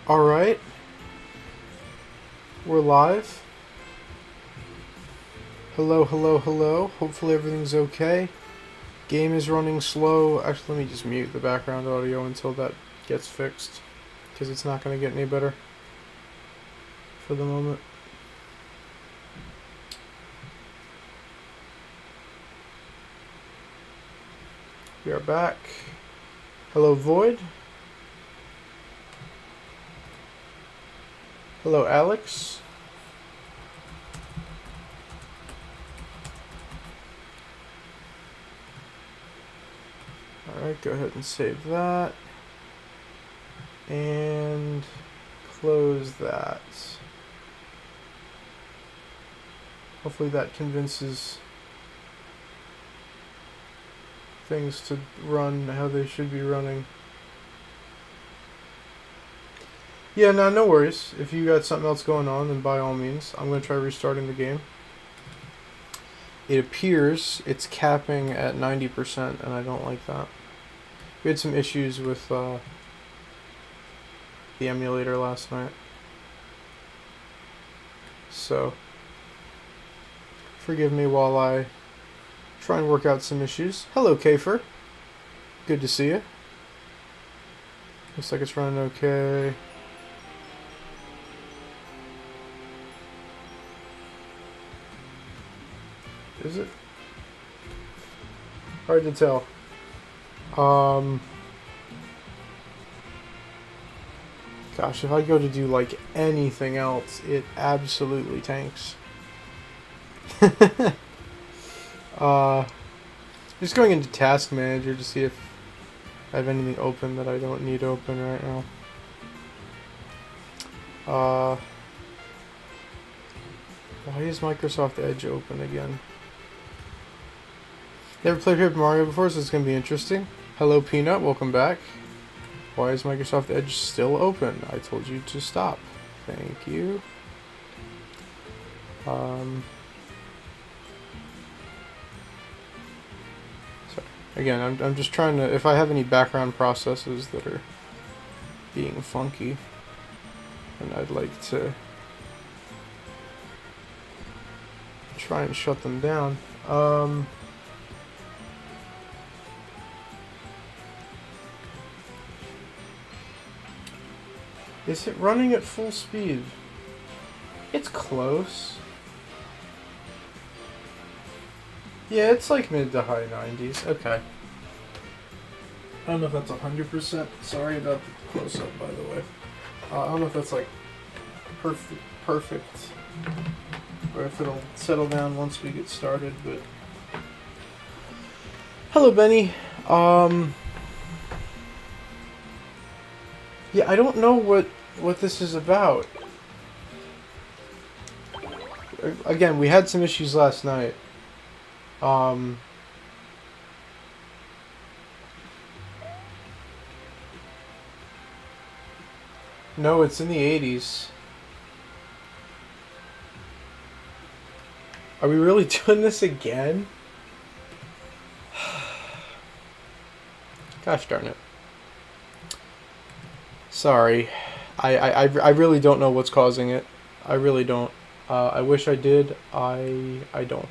Alright. We're live. Hello, hello, hello. Hopefully everything's okay. Game is running slow. Actually, let me just mute the background audio until that gets fixed, because it's not going to get any better for the moment. We are back. Hello, Void. Hello, Alex. Alright, go ahead and save that. And close that. Hopefully that convinces things to run how they should be running. Yeah, no worries. If you got something else going on, then by all means, I'm going to try restarting the game. It appears it's capping at 90%, and I don't like that. We had some issues with the emulator last night. So, forgive me while I try and work out some issues. Hello, Kafer. Good to see you. Looks like it's running okay. Is it? Hard to tell. Gosh, if I go to do like anything else, it absolutely tanks. Just going into Task Manager to see if I have anything open that I don't need open right now. Why is Microsoft Edge open again? Never played Paper Mario before, so it's going to be interesting. Hello, Peanut. Welcome back. Why is Microsoft Edge still open? I told you to stop. Thank you. Sorry. Again, I'm just trying to... If I have any background processes that are being funky, then I'd like to try and shut them down. Is it running at full speed? It's close. Yeah, it's like mid to high 90s. Okay. I don't know if that's 100%. Sorry about the close-up, by the way. I don't know if that's like perfect, or if it'll settle down once we get started, but... Hello, Benny. Yeah, I don't know what this is about. Again, we had some issues last night. No, it's in the 80s. Are we really doing this again? Gosh darn it. Sorry. I really don't know what's causing it. I really don't. I wish I did. I don't.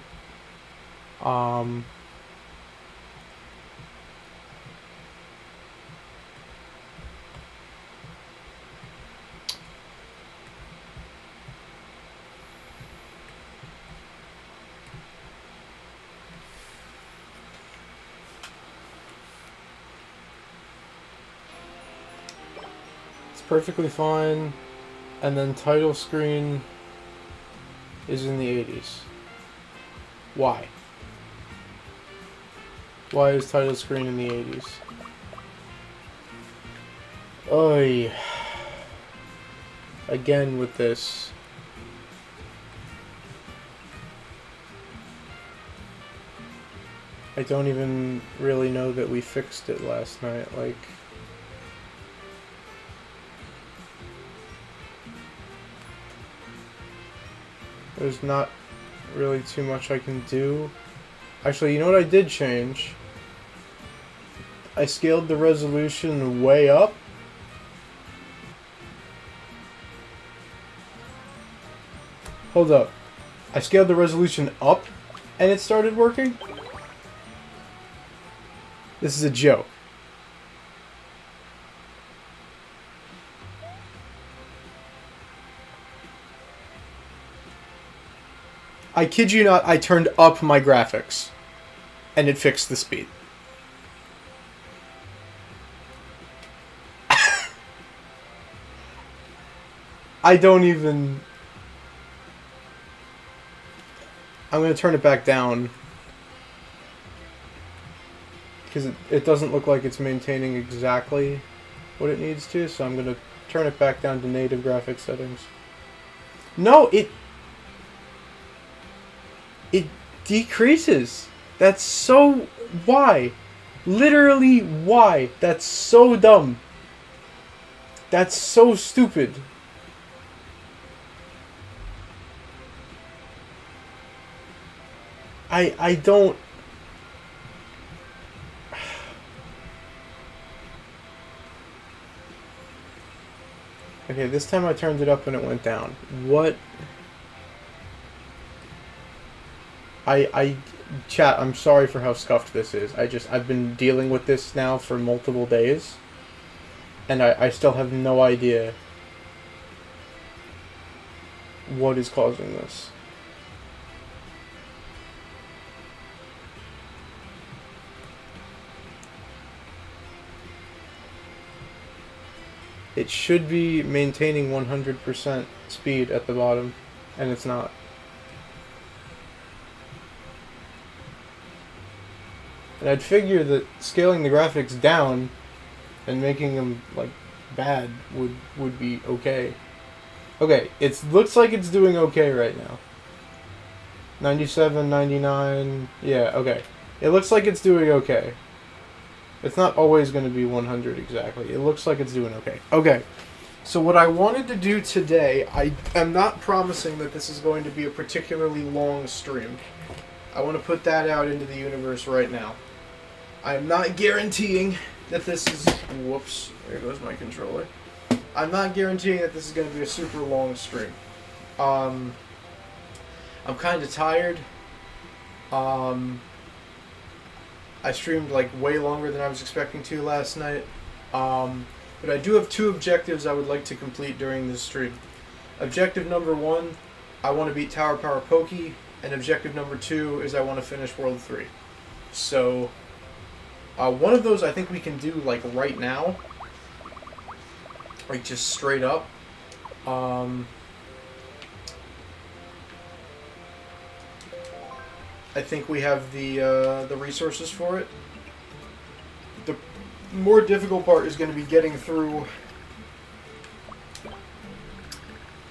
Perfectly fine, and then title screen is in the 80s. Why? Why is title screen in the 80s? Oy. Again with this. I don't even really know that we fixed it last night, like... There's not really too much I can do. Actually, you know what I did change? I scaled the resolution way up. Hold up. I scaled the resolution up and it started working? This is a joke. I kid you not, I turned up my graphics and it fixed the speed. I don't even... I'm going to turn it back down. Because it doesn't look like it's maintaining exactly what it needs to. So I'm going to turn it back down to native graphics settings. No, it decreases. That's so... Why? Literally, why? That's so dumb. That's so stupid. I don't... Okay, this time I turned it up and it went down. What? Chat, I'm sorry for how scuffed this is. I've been dealing with this now for multiple days. And I still have no idea what is causing this. It should be maintaining 100% speed at the bottom, and it's not. And I'd figure that scaling the graphics down and making them, like, bad would be okay. Okay, it looks like it's doing okay right now. 97, 99, yeah, okay. It looks like it's doing okay. It's not always going to be 100 exactly. It looks like it's doing okay. Okay, so what I wanted to do today, I am not promising that this is going to be a particularly long stream. I want to put that out into the universe right now. I'm not guaranteeing that this is... Whoops, there goes my controller. I'm not guaranteeing that this is going to be a super long stream. I'm kind of tired. I streamed like way longer than I was expecting to last night. But I do have 2 objectives I would like to complete during this stream. Objective number 1, I want to beat Tower Power Pokey, and objective number 2 is I want to finish World 3. So, one of those I think we can do like right now. Like just straight up. I think we have the resources for it. The more difficult part is going to be getting through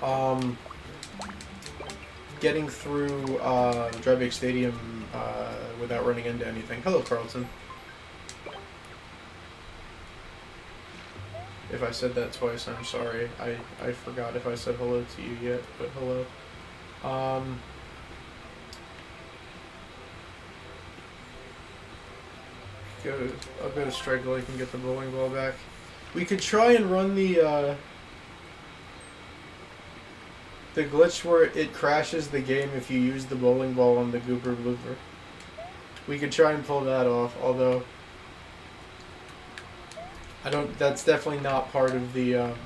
Drybeek Stadium without running into anything. Hello, Carlton. If I said that twice, I'm sorry. I forgot if I said hello to you yet, but hello. I'll go to Strike Lake and get the bowling ball back. We could try and run the glitch where it crashes the game if you use the bowling ball on the Gooper Blooper. We could try and pull that off, although I don't. That's definitely not part of the.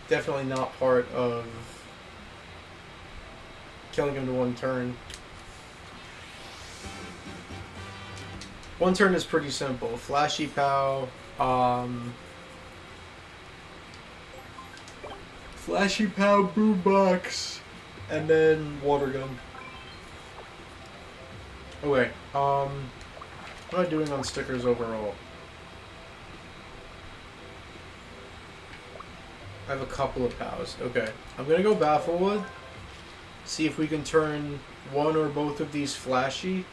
Definitely not part of killing him to 1 turn. 1 turn is pretty simple. Flashy Pow, Flashy Pow, Boombox, and then Water Gun. Okay, what am I doing on stickers overall? I have a couple of Pows. Okay, I'm gonna go Bafflewood, see if we can turn 1 or both of these flashy.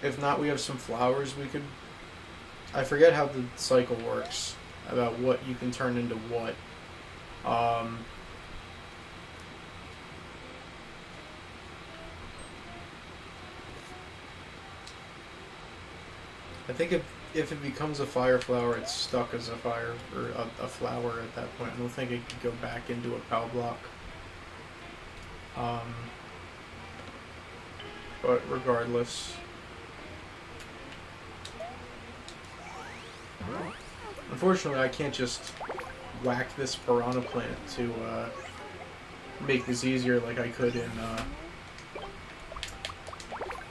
If not, we have some flowers we could... I forget how the cycle works, about what you can turn into what. I think if it becomes a fire flower, it's stuck as a fire or a flower at that point. I don't think it could go back into a POW block. But regardless, unfortunately, I can't just whack this piranha plant to make this easier like I could in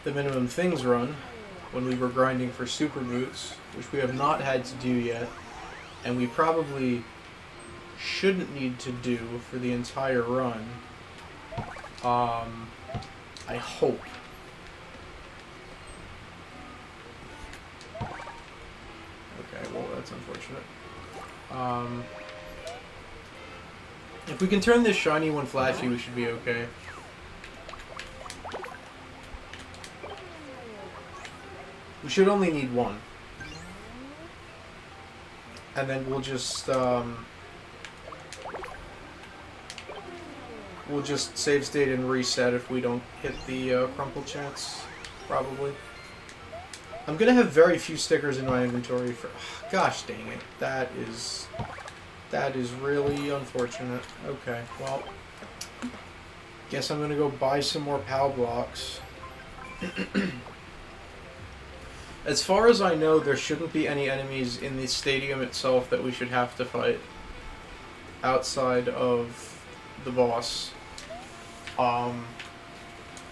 the Minimum Things run when we were grinding for super boots, which we have not had to do yet, and we probably shouldn't need to do for the entire run. I hope. Okay, well, that's unfortunate. If we can turn this shiny one flashy, we should be okay. We should only need one. And then we'll just save state and reset if we don't hit the crumple chance, probably. I'm gonna have very few stickers in my inventory for... Gosh dang it. That is really unfortunate. Okay, well, guess I'm gonna go buy some more POW blocks. As far as I know, there shouldn't be any enemies in the stadium itself that we should have to fight outside of the boss.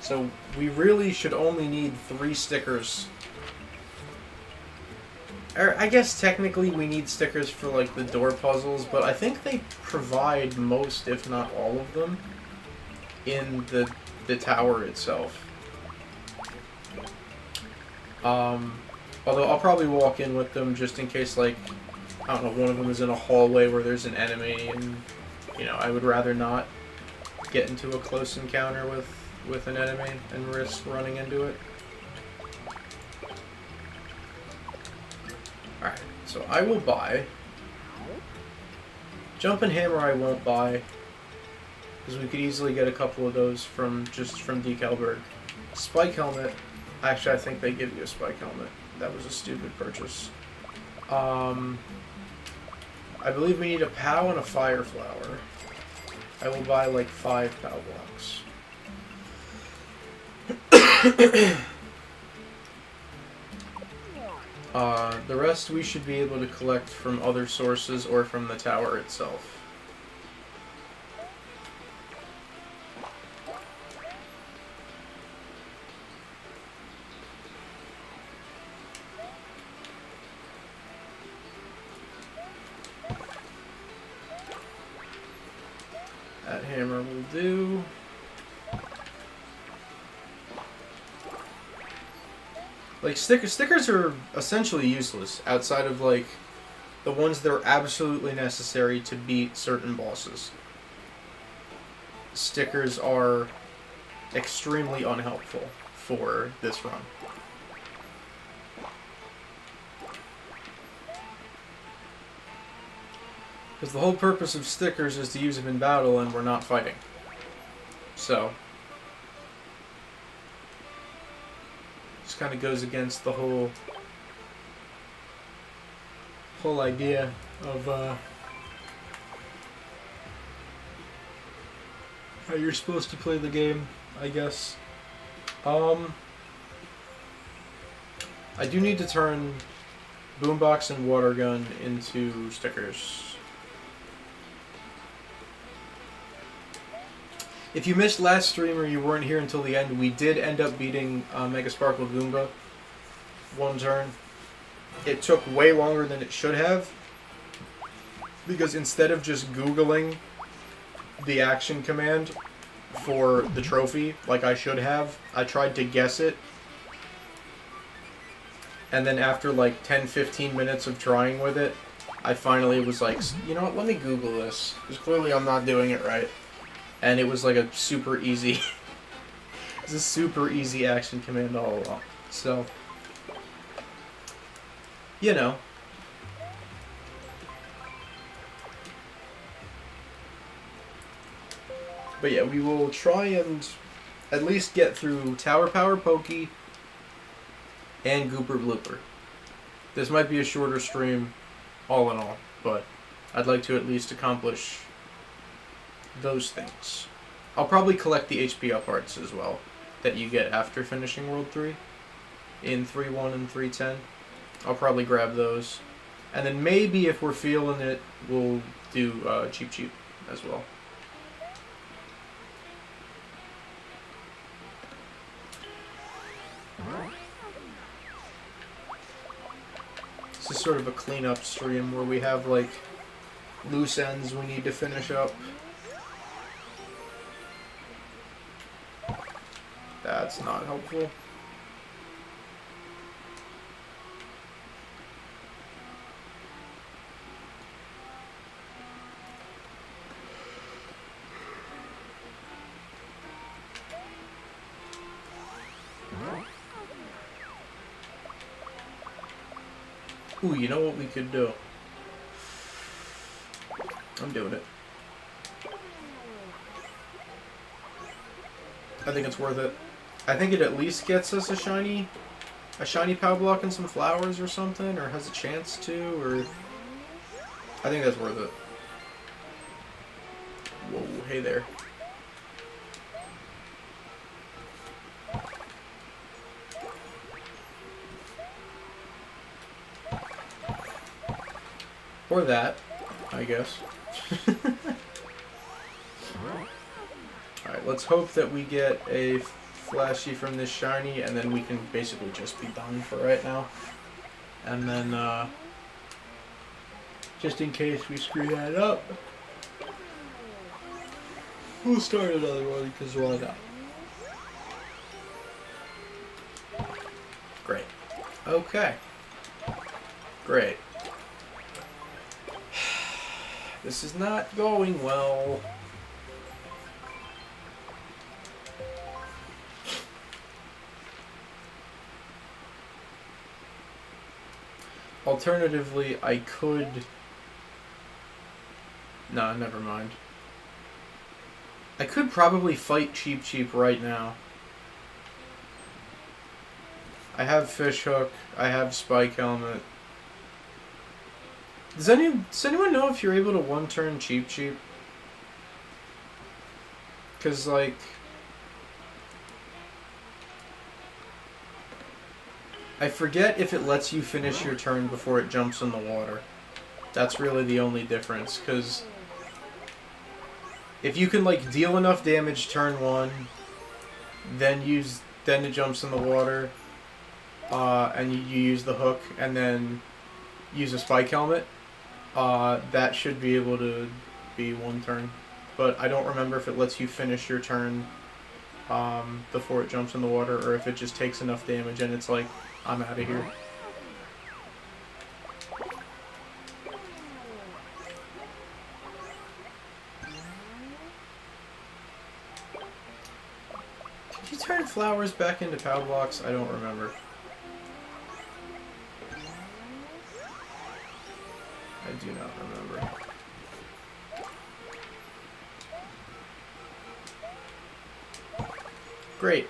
So we really should only need 3 stickers. Or I guess technically we need stickers for like the door puzzles, but I think they provide most, if not all of them, in the tower itself. Although I'll probably walk in with them just in case, like, I don't know, one of them is in a hallway where there's an enemy, and, you know, I would rather not get into a close encounter with an enemy and risk running into it. Alright, so I will buy. Jumping Hammer I won't buy, because we could easily get a couple of those from Decalberg. Spike Helmet, actually I think they give you a Spike Helmet. That was a stupid purchase. I believe we need a POW and a Fire Flower. I will buy like 5 POW blocks. The rest we should be able to collect from other sources or from the tower itself. That hammer will do. Like, stickers are essentially useless, outside of, like, the ones that are absolutely necessary to beat certain bosses. Stickers are extremely unhelpful for this run. Because the whole purpose of stickers is to use them in battle, and we're not fighting. So... kind of goes against the whole idea of how you're supposed to play the game, I guess. I do need to turn Boombox and Water Gun into stickers. If you missed last stream or you weren't here until the end, we did end up beating Mega Sparkle Goomba one turn. It took way longer than it should have, because instead of just Googling the action command for the trophy, like I should have, I tried to guess it. And then after like 10-15 minutes of trying with it, I finally was like, you know what, let me Google this, because clearly I'm not doing it right. And it was like a super easy, it's a super easy action command all along. So, you know. But yeah, we will try and at least get through Tower Power Pokey and Gooper Blooper. This might be a shorter stream, all in all, but I'd like to at least accomplish those things. I'll probably collect the HP up arts as well that you get after finishing World 3 in 3.1 and 3.10. I'll probably grab those. And then maybe if we're feeling it, we'll do Cheep Cheep as well. This is sort of a cleanup stream where we have like loose ends we need to finish up. That's not helpful. Ooh, you know what we could do? I'm doing it. I think it's worth it. I think it at least gets us a shiny power block and some flowers or something, or has a chance to, or... I think that's worth it. Whoa, hey there. Or that, I guess. Alright, let's hope that we get a flashy from this shiny, and then we can basically just be done for right now. And then, just in case we screw that up, we'll start another one, because why not? Great. Okay. Great. This is not going well. Alternatively, I could... Nah, never mind. I could probably fight Cheep Cheep right now. I have Fish Hook, I have Spike Helmet. Does anyone know if you're able to one-turn Cheep Cheep? Because, like... I forget if it lets you finish your turn before it jumps in the water. That's really the only difference, because... if you can, like, deal enough damage turn 1, then it jumps in the water, and you use the hook, and then use a Spike Helmet, that should be able to be one turn. But I don't remember if it lets you finish your turn before it jumps in the water, or if it just takes enough damage and it's like, I'm out of here. Did you turn flowers back into power blocks? I don't remember. I do not remember. Great.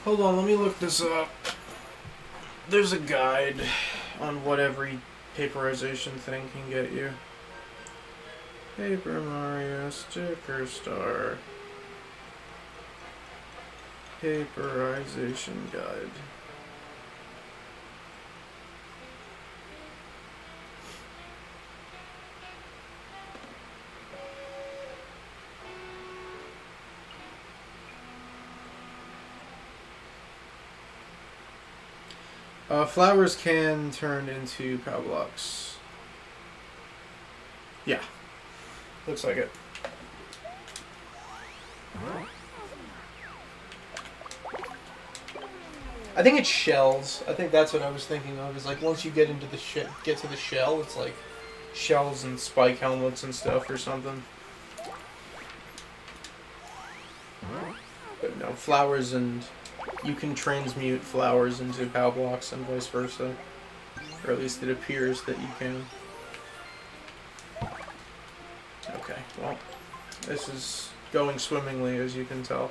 Hold on, let me look this up. There's a guide on what every paperization thing can get you. Paper Mario Sticker Star. Paperization guide. Flowers can turn into power blocks. Yeah. Looks like it. I think it's shells. I think that's what I was thinking of. Is like once you get into the get to the shell, it's like shells and spike helmets and stuff or something. But no, flowers and you can transmute flowers into power blocks and vice versa. Or at least it appears that you can. Okay, well, this is going swimmingly, as you can tell.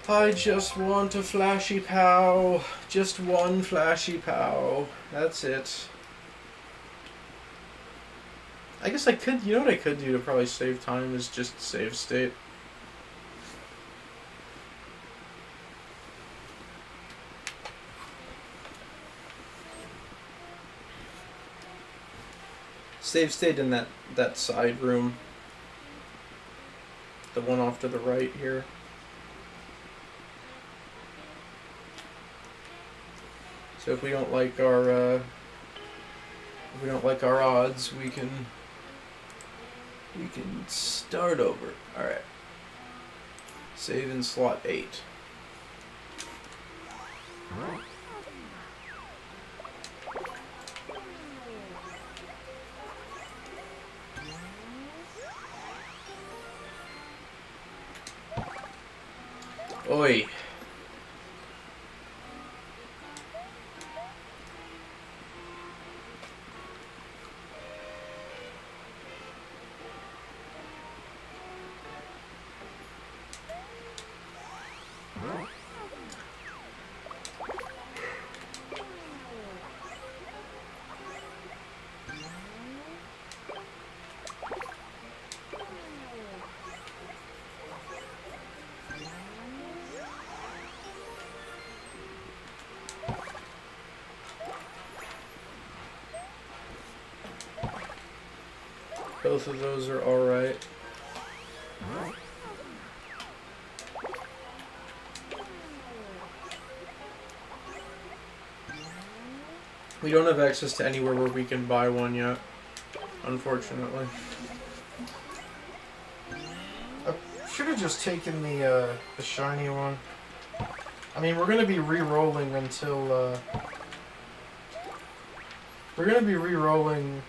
I just want a flashy pow. Just one flashy pow. That's it. I guess I could, you know what I could do to probably save time is just save state. Save state in that side room. The one off to the right here. So if we don't like our odds, we can start over. All right. Save in slot 8. Oi. Both of those are alright. We don't have access to anywhere where we can buy one yet, unfortunately. I should have just taken the shiny one. I mean, we're going to be re-rolling until... we're going to be re-rolling...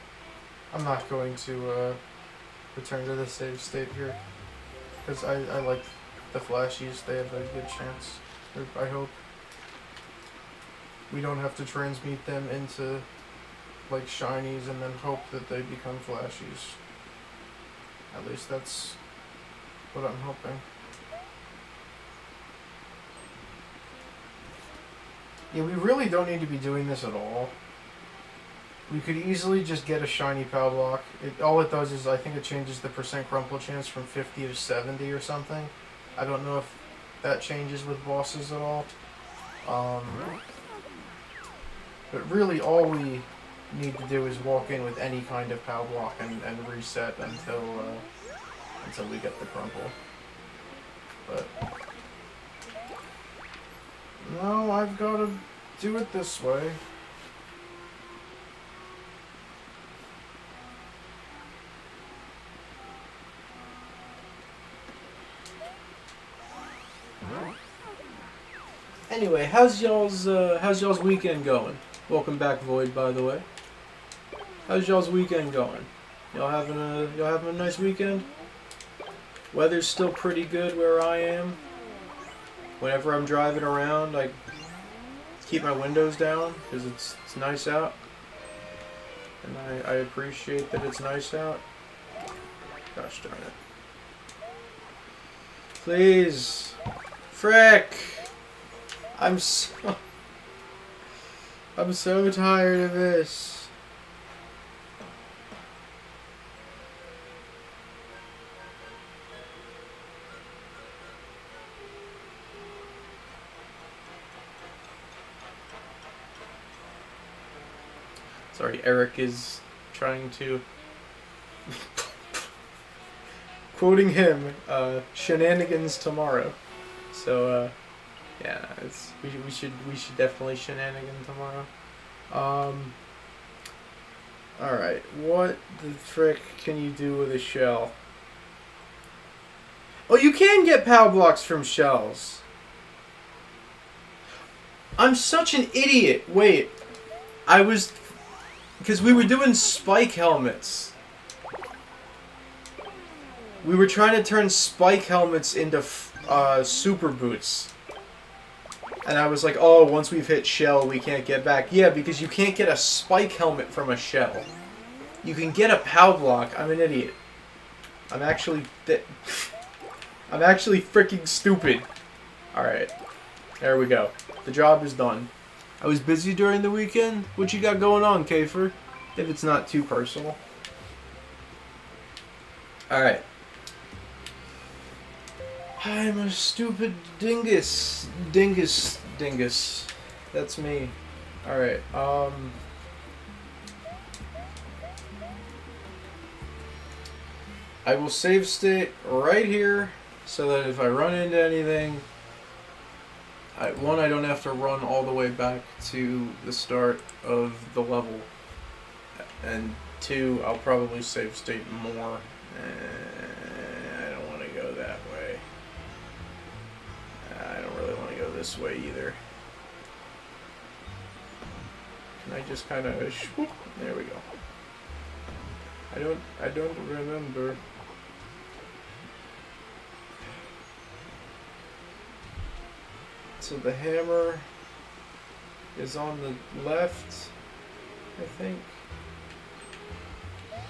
I'm not going to return to the save state here, because I like the flashies. They have a good chance, I hope. We don't have to transmute them into like shinies and then hope that they become flashies. At least that's what I'm hoping. Yeah, we really don't need to be doing this at all. We could easily just get a shiny POW block. All it does is, I think it changes the percent crumple chance from 50 to 70 or something. I don't know if that changes with bosses at all. But really all we need to do is walk in with any kind of POW block and reset until we get the crumple. But no, I've got to do it this way. Anyway, how's y'all's weekend going? Welcome back, Void, by the way. How's y'all's weekend going? Y'all having a nice weekend? Weather's still pretty good where I am. Whenever I'm driving around, I keep my windows down because it's nice out, and I appreciate that it's nice out. Gosh darn it! Please, frick! I'm so tired of this. Sorry, Eric is trying to quoting him, shenanigans tomorrow. So yeah, we should definitely shenanigan tomorrow. Alright, what the frick can you do with a shell? Oh, you can get POW blocks from shells. I'm such an idiot. Wait, because we were doing spike helmets. We were trying to turn spike helmets into super boots. And I was like, oh, once we've hit shell, we can't get back. Yeah, because you can't get a spike helmet from a shell. You can get a POW block. I'm an idiot. I'm actually freaking stupid. Alright. There we go. The job is done. I was busy during the weekend. What you got going on, Kafer? If it's not too personal. Alright. I'm a stupid dingus. Dingus. That's me. Alright, I will save state right here so that if I run into anything, I don't have to run all the way back to the start of the level, and 2, I'll probably save state more. I don't want to go that way. I don't really want to go this way either. Can I just kind of... There we go. I don't remember. So the hammer is on the left, I think.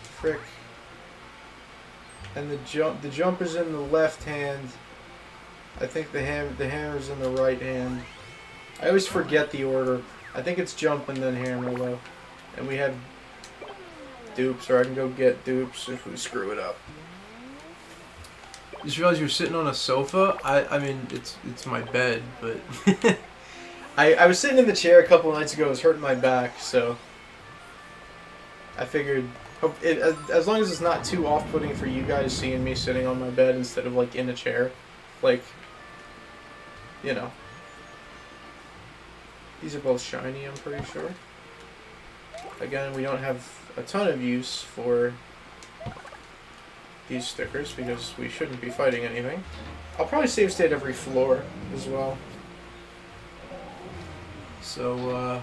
Frick. And the jumper's in the left hand. I think the hammer's in the right hand. I always forget the order. I think it's jump and then hammer though. And we have dupes, or I can go get dupes if we screw it up. Just realized you're sitting on a sofa. I mean, it's my bed, but I was sitting in the chair a couple nights ago. I was hurting my back, so I figured as long as it's not too off-putting for you guys seeing me sitting on my bed instead of like in a chair, like, you know. These are both shiny, I'm pretty sure. Again, we don't have a ton of use for these stickers because we shouldn't be fighting anything. I'll probably save state every floor as well. So,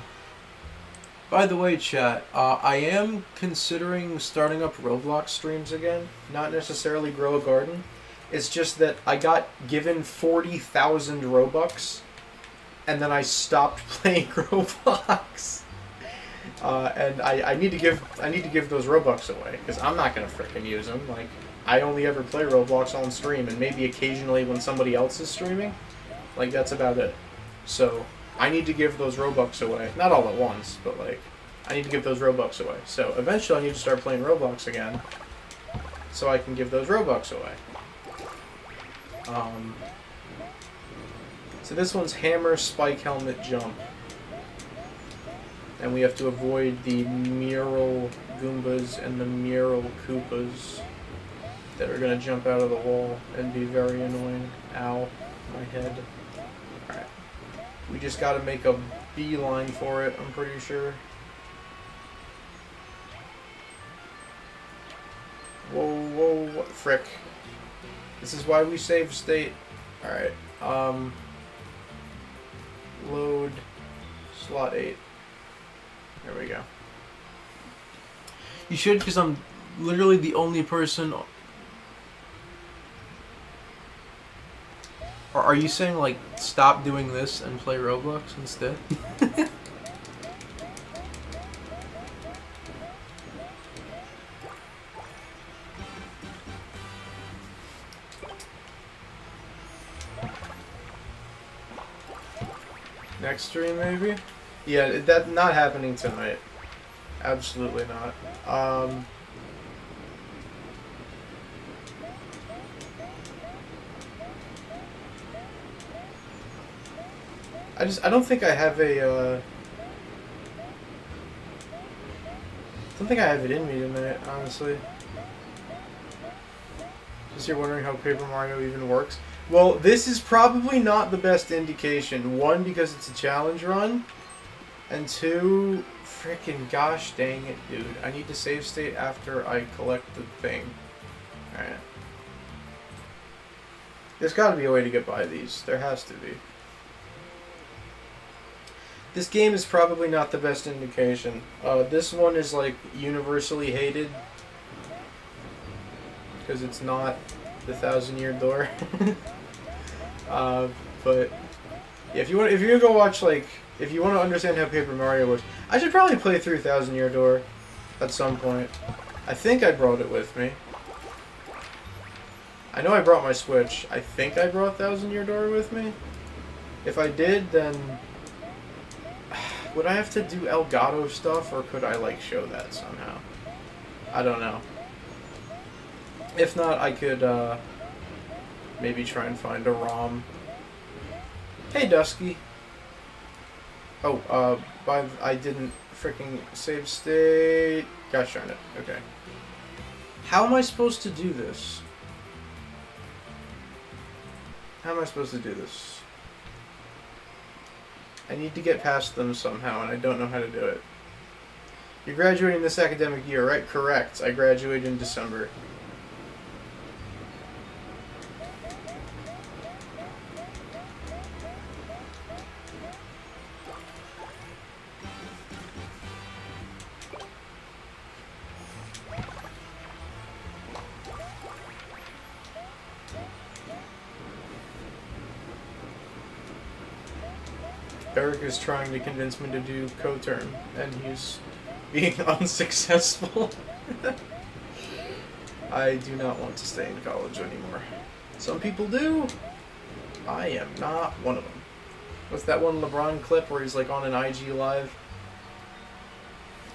by the way, chat, I am considering starting up Roblox streams again. Not necessarily Grow a Garden. It's just that I got given 40,000 Robux, and then I stopped playing Roblox. And I need to give those Robux away because I'm not gonna frickin' use them. Like, I only ever play Roblox on stream, and maybe occasionally when somebody else is streaming. Like, that's about it. So I need to give those Robux away. Not all at once, but like, I need to give those Robux away. So eventually I need to start playing Roblox again, so I can give those Robux away. So this one's hammer, spike, helmet, jump. And we have to avoid the mural Goombas and the mural Koopas that are going to jump out of the wall and be very annoying. Ow, my head. Alright. We just got to make a beeline for it, I'm pretty sure. Whoa, what frick. This is why we save state. Alright, load slot 8. There we go. You should, because I'm literally the only person... Or are you saying, like, stop doing this and play Roblox instead? Next stream, maybe? Yeah, that's not happening tonight. Absolutely not. I don't think I have a, I don't think I have it in me tonight, honestly. Just you're wondering how Paper Mario even works. Well, this is probably not the best indication. 1, because it's a challenge run. And 2, freaking gosh dang it, dude. I need to save state after I collect the thing. Alright. There's gotta be a way to get by these. There has to be. This game is probably not the best indication. This one is like universally hated. Because it's not the 1,000-Year Door. But yeah, if you want to go watch, like, if you want to understand how Paper Mario works, I should probably play through 1,000-Year Door at some point. I think I brought it with me. I know I brought my Switch. I think I brought 1,000-Year Door with me. If I did, then would I have to do Elgato stuff, or could I like show that somehow? I don't know. If not, I could maybe try and find a ROM. Hey, Dusky. Oh, I didn't freaking save state. Gosh darn it. Okay. How am I supposed to do this? How am I supposed to do this? I need to get past them somehow, and I don't know how to do it. You're graduating this academic year, right? Correct. I graduate in December. Eric is trying to convince me to do co-term, and he's being unsuccessful. I do not want to stay in college anymore. Some people do. I am not one of them. What's that one LeBron clip where he's like on an IG live?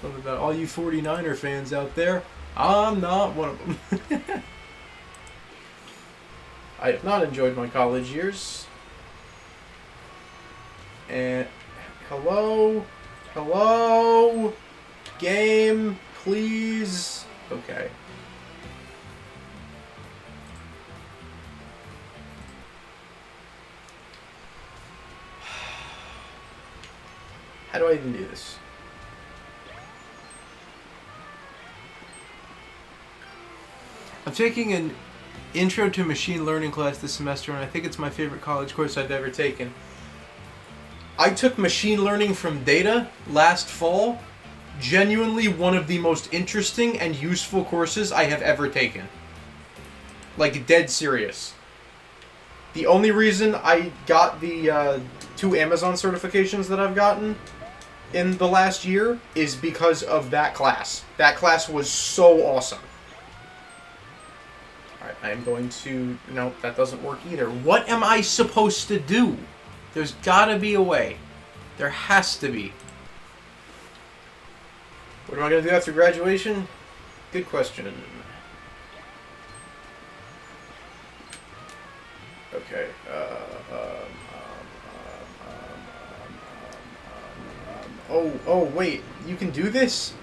Something about all you 49er fans out there. I'm not one of them. I have not enjoyed my college years. And hello, game, please. Okay. How do I even do this? I'm taking an intro to machine learning class this semester, and I think it's my favorite college course I've ever taken. I took machine learning from data last fall. Genuinely one of the most interesting and useful courses I have ever taken. Like, dead serious. The only reason I got the 2 Amazon certifications that I've gotten in the last year is because of that class. That class was so awesome. Alright, I am going to... No, that doesn't work either. What am I supposed to do? There's gotta be a way. There has to be. What am I gonna do after graduation? Good question. Okay. Oh, wait. You can do this?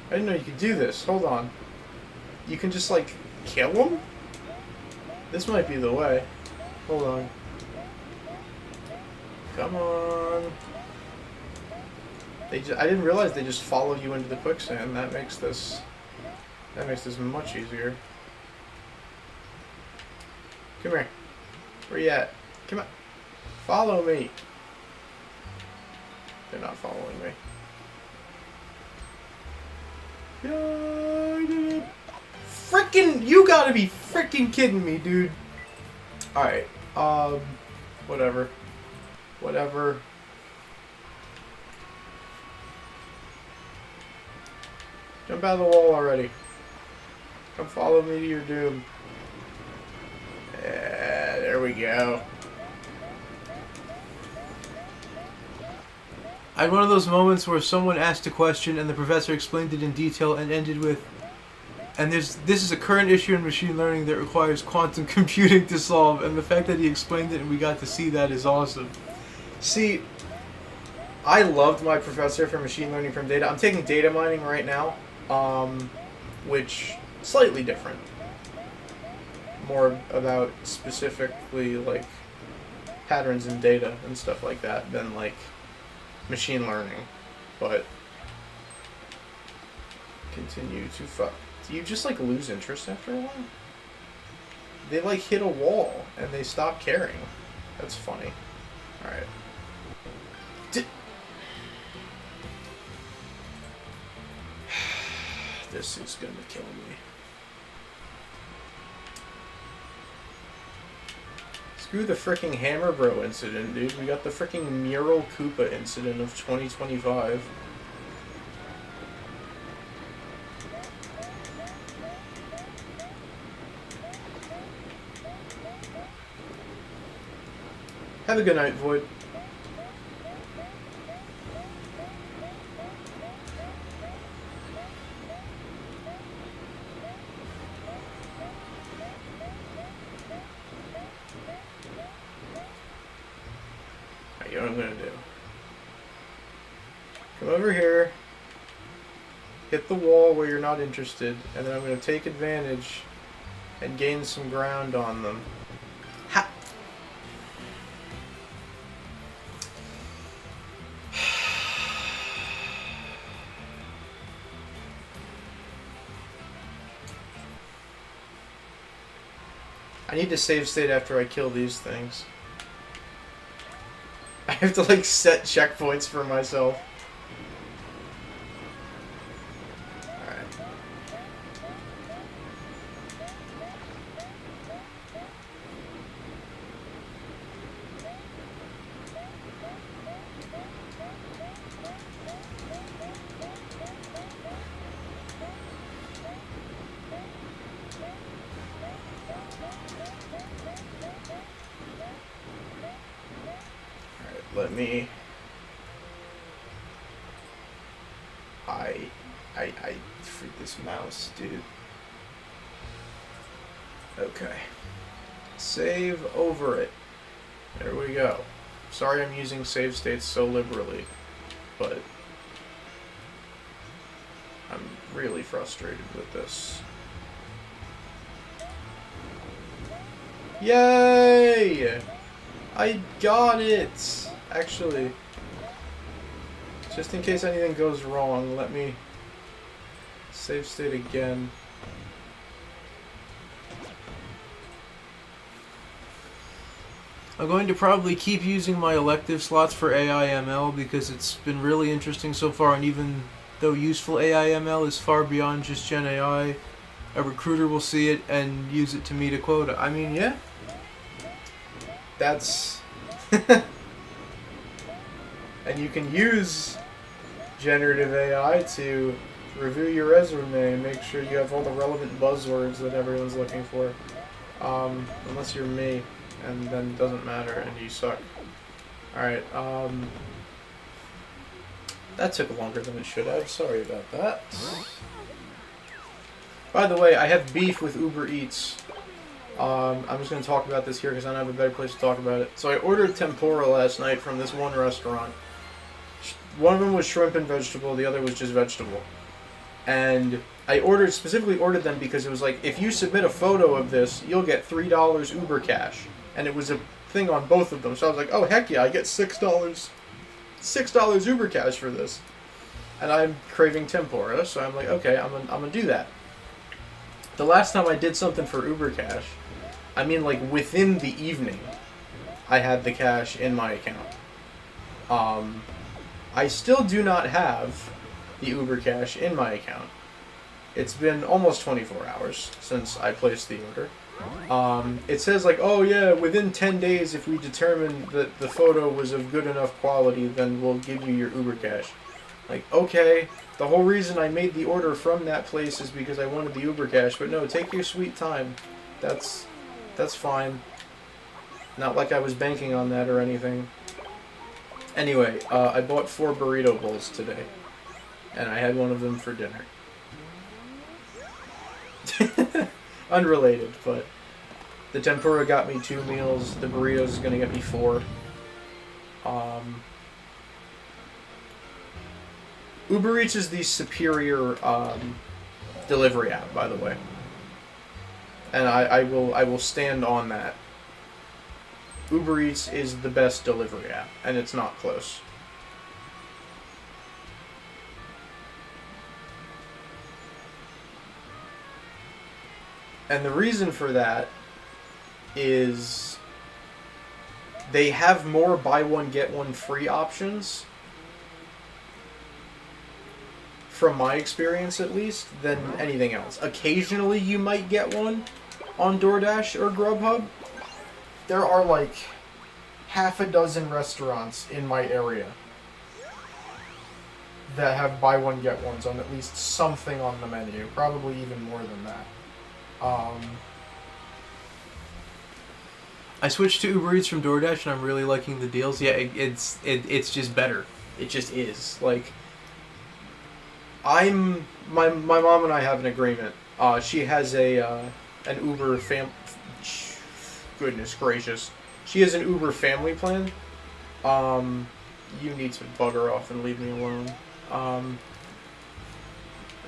I didn't know you could do this. Hold on. You can just, like, kill them? This might be the way. Hold on. Come on. I didn't realize they just follow you into the quicksand. That makes this much easier. Come here. Where you at? Come on. Follow me. They're not following me. Frickin', you gotta be frickin' kidding me, dude. Alright, whatever. Jump out of the wall already. Come follow me to your doom. Yeah, there we go. I had one of those moments where someone asked a question and the professor explained it in detail and ended with, and this is a current issue in machine learning that requires quantum computing to solve, and the fact that he explained it and we got to see that is awesome. See, I loved my professor for machine learning from data. I'm taking data mining right now, which slightly different. More about specifically like patterns in data and stuff like that than like machine learning, but continue to fuck. Do you just like lose interest after a while? They like hit a wall and they stop caring. That's funny. Alright. This is gonna kill me. Screw the fricking Hammer Bro incident, dude. We got the fricking Mural Koopa incident of 2025. Have a good night, Void. Alright, you know what I'm gonna do? Come over here, hit the wall where you're not interested, and then I'm gonna take advantage and gain some ground on them. Ha! I need to save state after I kill these things. I have to like set checkpoints for myself. Let me... I freak this mouse, dude. Okay. Save over it. There we go. Sorry I'm using save states so liberally, but I'm really frustrated with this. Yay! I got it! Actually, just in case anything goes wrong, let me save state again. I'm going to probably keep using my elective slots for AI/ML because it's been really interesting so far, and even though useful AI/ML is far beyond just Gen AI, a recruiter will see it and use it to meet a quota. I mean, yeah. That's... And you can use generative AI to review your resume and make sure you have all the relevant buzzwords that everyone's looking for. Unless you're me, and then it doesn't matter and you suck. Alright, that took longer than it should have. Sorry about that. By the way, I have beef with Uber Eats. I'm just going to talk about this here because I don't have a better place to talk about it. So I ordered tempura last night from this one restaurant. One of them was shrimp and vegetable, the other was just vegetable. And I specifically ordered them because it was like, if you submit a photo of this, you'll get $3 Uber Cash. And it was a thing on both of them. So I was like, oh heck yeah, I get $6 Uber Cash for this. And I'm craving tempura, so I'm like, okay, I'm gonna do that. The last time I did something for Uber Cash, I mean like within the evening, I had the cash in my account. I still do not have the Uber Cash in my account. It's been almost 24 hours since I placed the order. It says like, oh yeah, within 10 days if we determine that the photo was of good enough quality, then we'll give you your Uber Cash. Like, okay, the whole reason I made the order from that place is because I wanted the Uber Cash, but no, take your sweet time. That's fine. Not like I was banking on that or anything. Anyway, I bought 4 burrito bowls today, and I had one of them for dinner. Unrelated, but the tempura got me 2 meals, the burritos is going to get me 4. Uber Eats is the superior delivery app, by the way. And I will stand on that. Uber Eats is the best delivery app, and it's not close. And the reason for that is they have more buy one get one free options, from my experience at least, than anything else. Occasionally you might get one on DoorDash or Grubhub. There are like half a dozen restaurants in my area that have buy one get ones on at least something on the menu, probably even more than that. I switched to Uber Eats from DoorDash, and I'm really liking the deals. Yeah, it's just better. It just is. Like, my mom and I have an agreement. She has an Uber goodness gracious. She has an Uber family plan. You need to bugger off and leave me alone.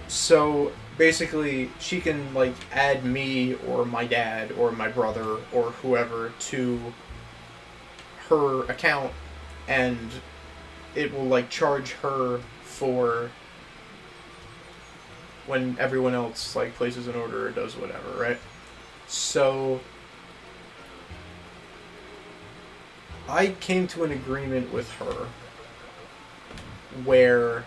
So basically, she can like add me or my dad or my brother or whoever to her account, and it will like charge her for when everyone else like places an order or does whatever, right? So I came to an agreement with her where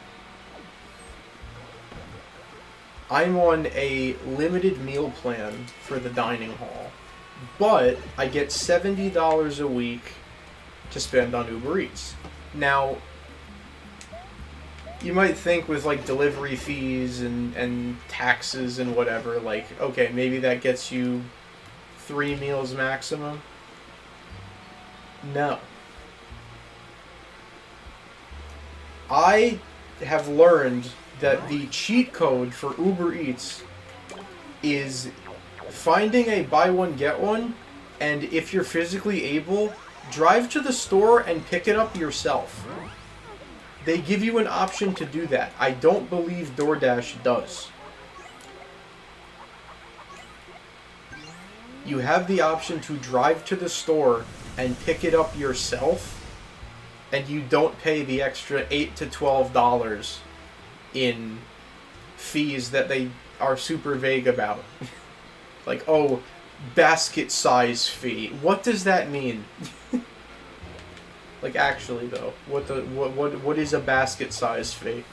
I'm on a limited meal plan for the dining hall, but I get $70 a week to spend on Uber Eats. Now, you might think with like delivery fees and taxes and whatever, like, okay, maybe that gets you 3 meals maximum. No. I have learned that the cheat code for Uber Eats is finding a buy one get one, and if you're physically able, drive to the store and pick it up yourself. They give you an option to do that. I don't believe DoorDash does. You have the option to drive to the store and pick it up yourself, and you don't pay the extra $8 to $12 in fees that they are super vague about. Like, oh, basket size fee. What does that mean? Like, actually though, what is a basket size fee?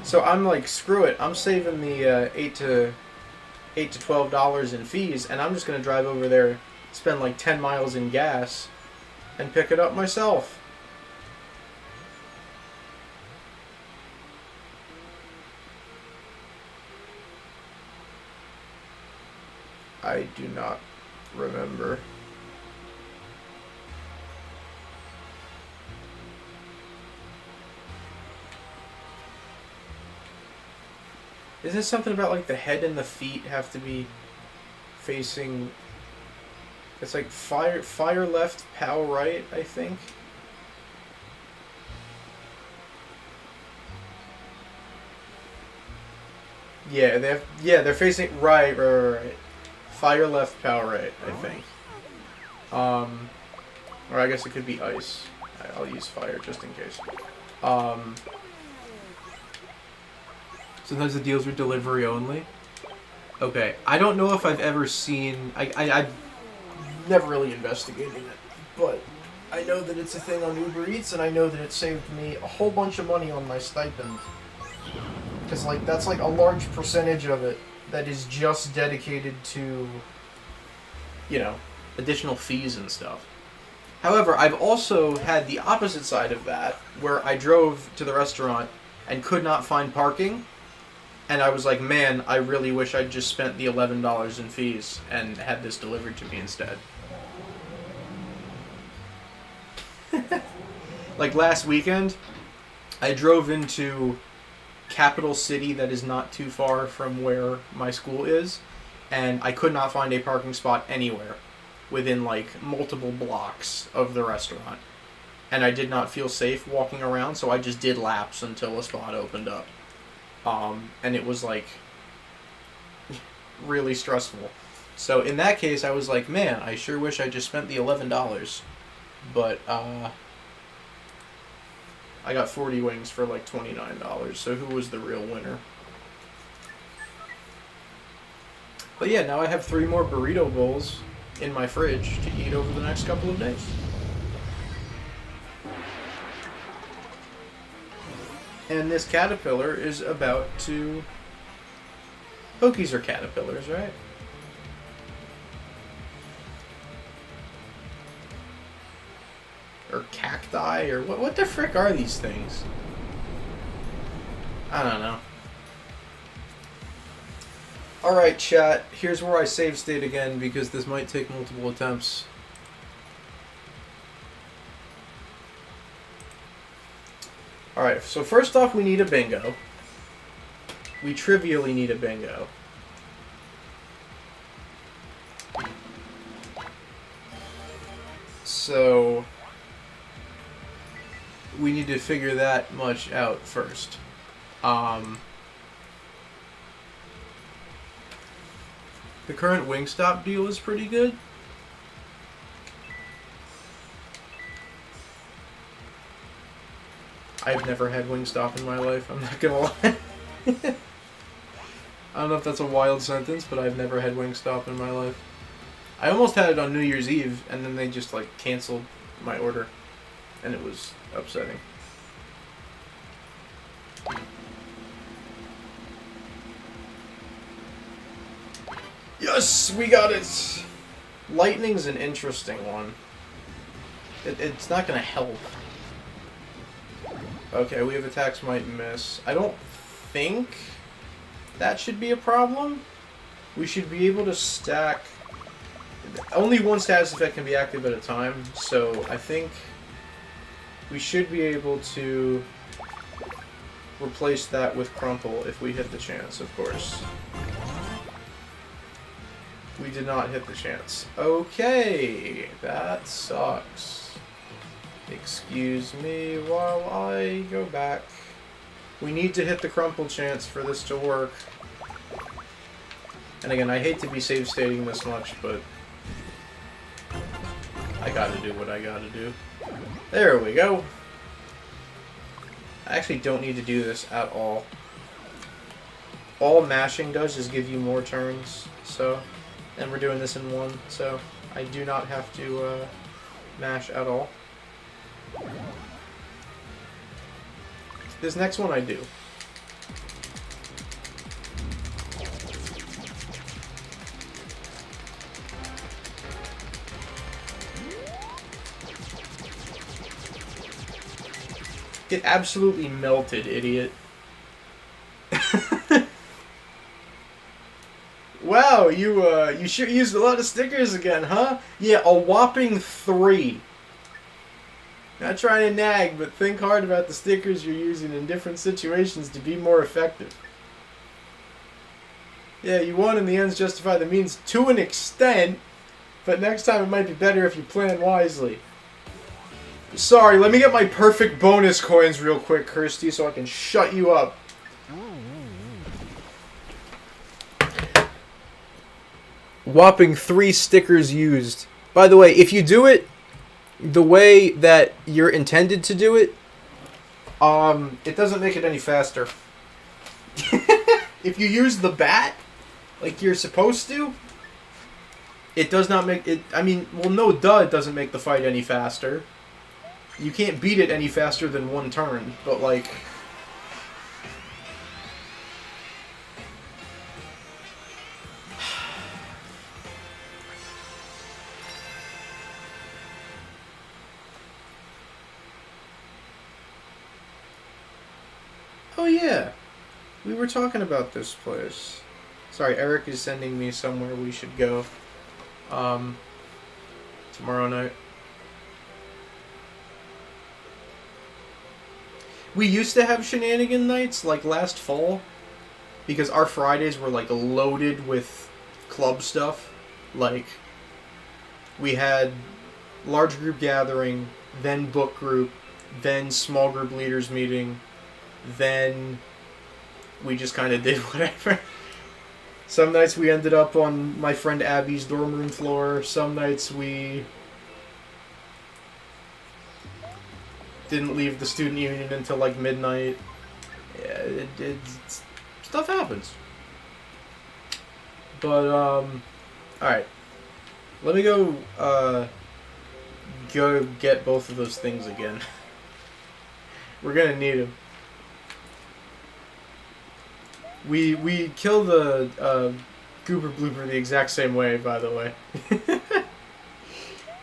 So I'm like, screw it. I'm saving the $8 to $12 in fees, and I'm just gonna drive over there, spend like 10 miles in gas, and pick it up myself. I do not remember. Is this something about like the head and the feet have to be facing? It's like fire left, pow right, I think. Yeah, they're facing right. Fire left, pow right, I think. Or I guess it could be ice. I'll use fire just in case. Sometimes the deals are delivery only. Okay, I don't know if I've ever seen... I've never really investigated it, but I know that it's a thing on Uber Eats, and I know that it saved me a whole bunch of money on my stipend. Because, like, that's, like, a large percentage of it that is just dedicated to, you know, additional fees and stuff. However, I've also had the opposite side of that, where I drove to the restaurant and could not find parking, and I was like, man, I really wish I'd just spent the $11 in fees and had this delivered to me instead. Like last weekend, I drove into Capital City that is not too far from where my school is, and I could not find a parking spot anywhere within like multiple blocks of the restaurant. And I did not feel safe walking around, so I just did laps until a spot opened up. And it was like really stressful. So in that case, I was like, man, I sure wish I just spent the $11. But I got 40 wings for like $29, so who was the real winner? But yeah, now I have 3 more burrito bowls in my fridge to eat over the next couple of days. And this caterpillar is about to... Pokies are caterpillars, right? Or cacti, or what the frick are these things? I don't know. Alright, chat. Here's where I save state again because this might take multiple attempts. Alright, so first off we need a bingo. We trivially need a bingo. So we need to figure that much out first. The current Wingstop deal is pretty good. I've never had Wingstop in my life, I'm not gonna lie. I don't know if that's a wild sentence, but I've never had Wingstop in my life. I almost had it on New Year's Eve, and then they just, like, canceled my order. And it was upsetting. Yes, we got it! Lightning's an interesting one. It's not gonna help. Okay, we have attacks might miss. I don't think that should be a problem. We should be able to stack... Only one status effect can be active at a time, so I think we should be able to replace that with Crumple if we hit the chance, of course. We did not hit the chance. Okay, that sucks. Excuse me while I go back. We need to hit the Crumple chance for this to work. And again, I hate to be save stating this much, but I gotta do what I gotta do. There we go. I actually don't need to do this at all. All mashing does is give you more turns, so... And we're doing this in one, so I do not have to mash at all. This next one I do. Get absolutely melted, idiot. Wow, you sure used a lot of stickers again, huh? Yeah, a whopping 3. Not trying to nag, but think hard about the stickers you're using in different situations to be more effective. Yeah, you won and the ends justify the means to an extent, but next time it might be better if you plan wisely. Sorry, let me get my perfect bonus coins real quick, Kirsty, so I can shut you up. Whopping 3 stickers used. By the way, if you do it the way that you're intended to do it, it doesn't make it any faster. If you use the bat like you're supposed to, it does not make it. I mean, well, no, duh, it doesn't make the fight any faster. You can't beat it any faster than 1 turn, but like... Oh yeah, we were talking about this place. Sorry, Eric is sending me somewhere we should go tomorrow night. We used to have shenanigan nights, like last fall, because our Fridays were like loaded with club stuff. Like, we had large group gathering, then book group, then small group leaders meeting, then we just kind of did whatever. Some nights we ended up on my friend Abby's dorm room floor. Some nights we didn't leave the student union until like midnight. Yeah, stuff happens. But alright. Let me go get both of those things again. We're gonna need them. We kill the Goober Blooper the exact same way, by the way.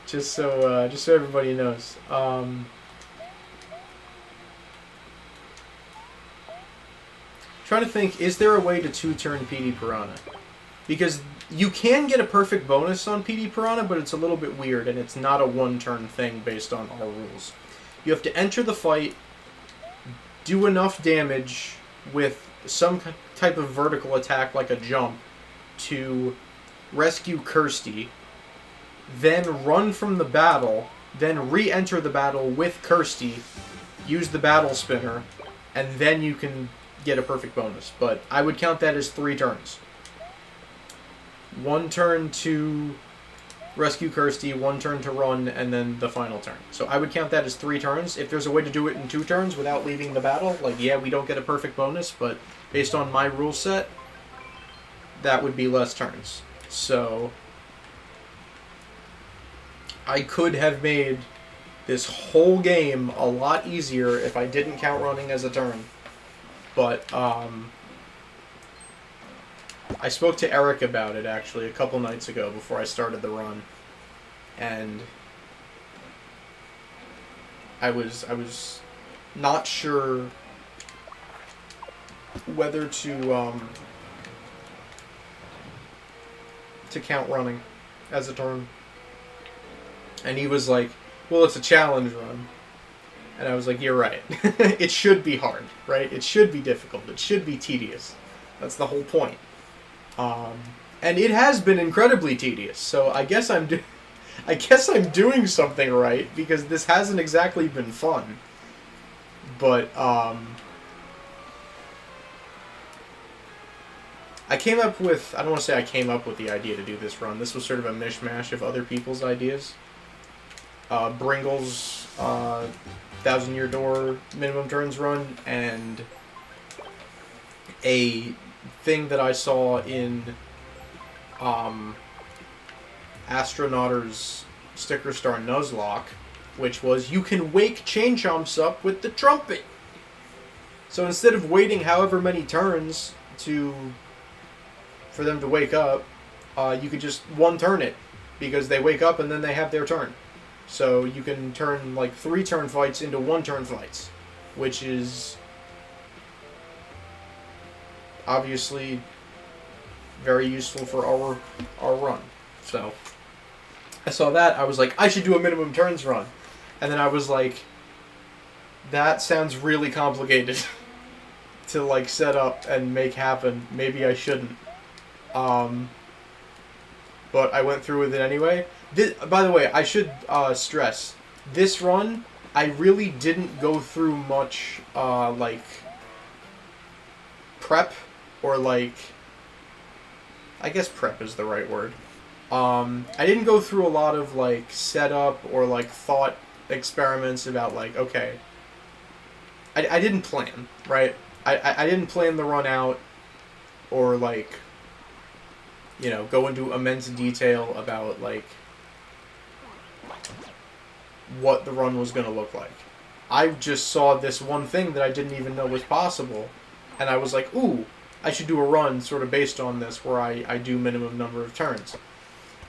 just so everybody knows. trying to think, is there a way to 2-turn PD Piranha? Because you can get a perfect bonus on PD Piranha, but it's a little bit weird, and it's not a 1-turn thing based on our rules. You have to enter the fight, do enough damage with some type of vertical attack like a jump to rescue Kirsty, then run from the battle, then re-enter the battle with Kirsty, use the battle spinner, and then you can get a perfect bonus. But I would count that as 3 turns. 1 turn to rescue Kirsty, 1 turn to run, and then the final turn. So I would count that as 3 turns. If there's a way to do it in 2 turns without leaving the battle, like, yeah, we don't get a perfect bonus, but based on my rule set, that would be less turns. So I could have made this whole game a lot easier if I didn't count running as a turn. But I spoke to Eric about it, actually, a couple nights ago before I started the run. And I was not sure whether to count running as a turn. And he was like, well, it's a challenge run. And I was like, you're right. It should be hard, right? It should be difficult. It should be tedious. That's the whole point. And it has been incredibly tedious. So I guess I'm doing something right, because this hasn't exactly been fun. But I came up with, I don't want to say I came up with the idea to do this run. This was sort of a mishmash of other people's ideas. Bringle's 1,000-Year Door minimum turns run, and a thing that I saw in Astronauter's Sticker Star Nuzlocke, which was you can wake Chain Chomps up with the trumpet. So instead of waiting however many turns for them to wake up, you could just 1-turn it, because they wake up and then they have their turn. So you can turn like 3-turn fights into 1-turn fights, which is obviously very useful for our run. So I saw that, I was like, I should do a minimum turns run. And then I was like, that sounds really complicated to like set up and make happen. Maybe I shouldn't. But I went through with it anyway. By the way, I should stress, this run, I really didn't go through much like prep, or like, I guess prep is the right word. I didn't go through a lot of like setup or like thought experiments about like, okay, I didn't plan, right? I didn't plan the run out, or like, you know, go into immense detail about like what the run was going to look like. I just saw this one thing that I didn't even know was possible, and I was like, ooh, I should do a run sort of based on this where I do minimum number of turns.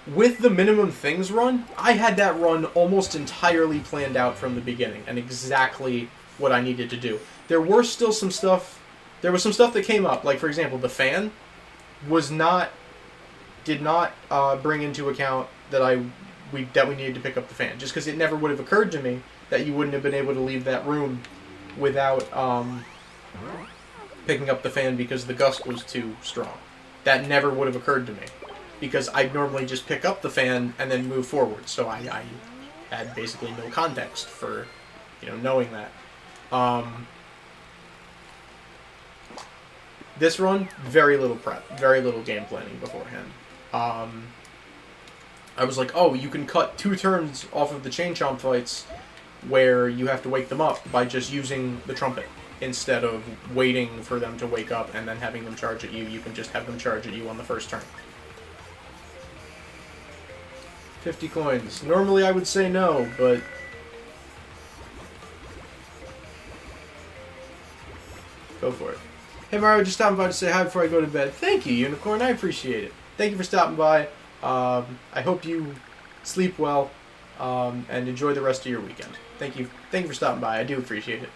With the minimum things run, I had that run almost entirely planned out from the beginning and exactly what I needed to do. There was some stuff that came up, like for example, the fan did not bring into account that we needed to pick up the fan, just because it never would have occurred to me that you wouldn't have been able to leave that room without picking up the fan because the gust was too strong. That never would have occurred to me, because I'd normally just pick up the fan and then move forward, so I had basically no context for, you know, knowing that. This run, very little prep, very little game planning beforehand. I was like, oh, you can cut 2 turns off of the Chain Chomp fights where you have to wake them up by just using the trumpet. Instead of waiting for them to wake up and then having them charge at you, you can just have them charge at you on the first turn. 50 coins. Normally I would say no, but go for it. Hey Mario, just stopping by to say hi before I go to bed. Thank you, Unicorn. I appreciate it. Thank you for stopping by. I hope you sleep well and enjoy the rest of your weekend. Thank you for stopping by. I do appreciate it.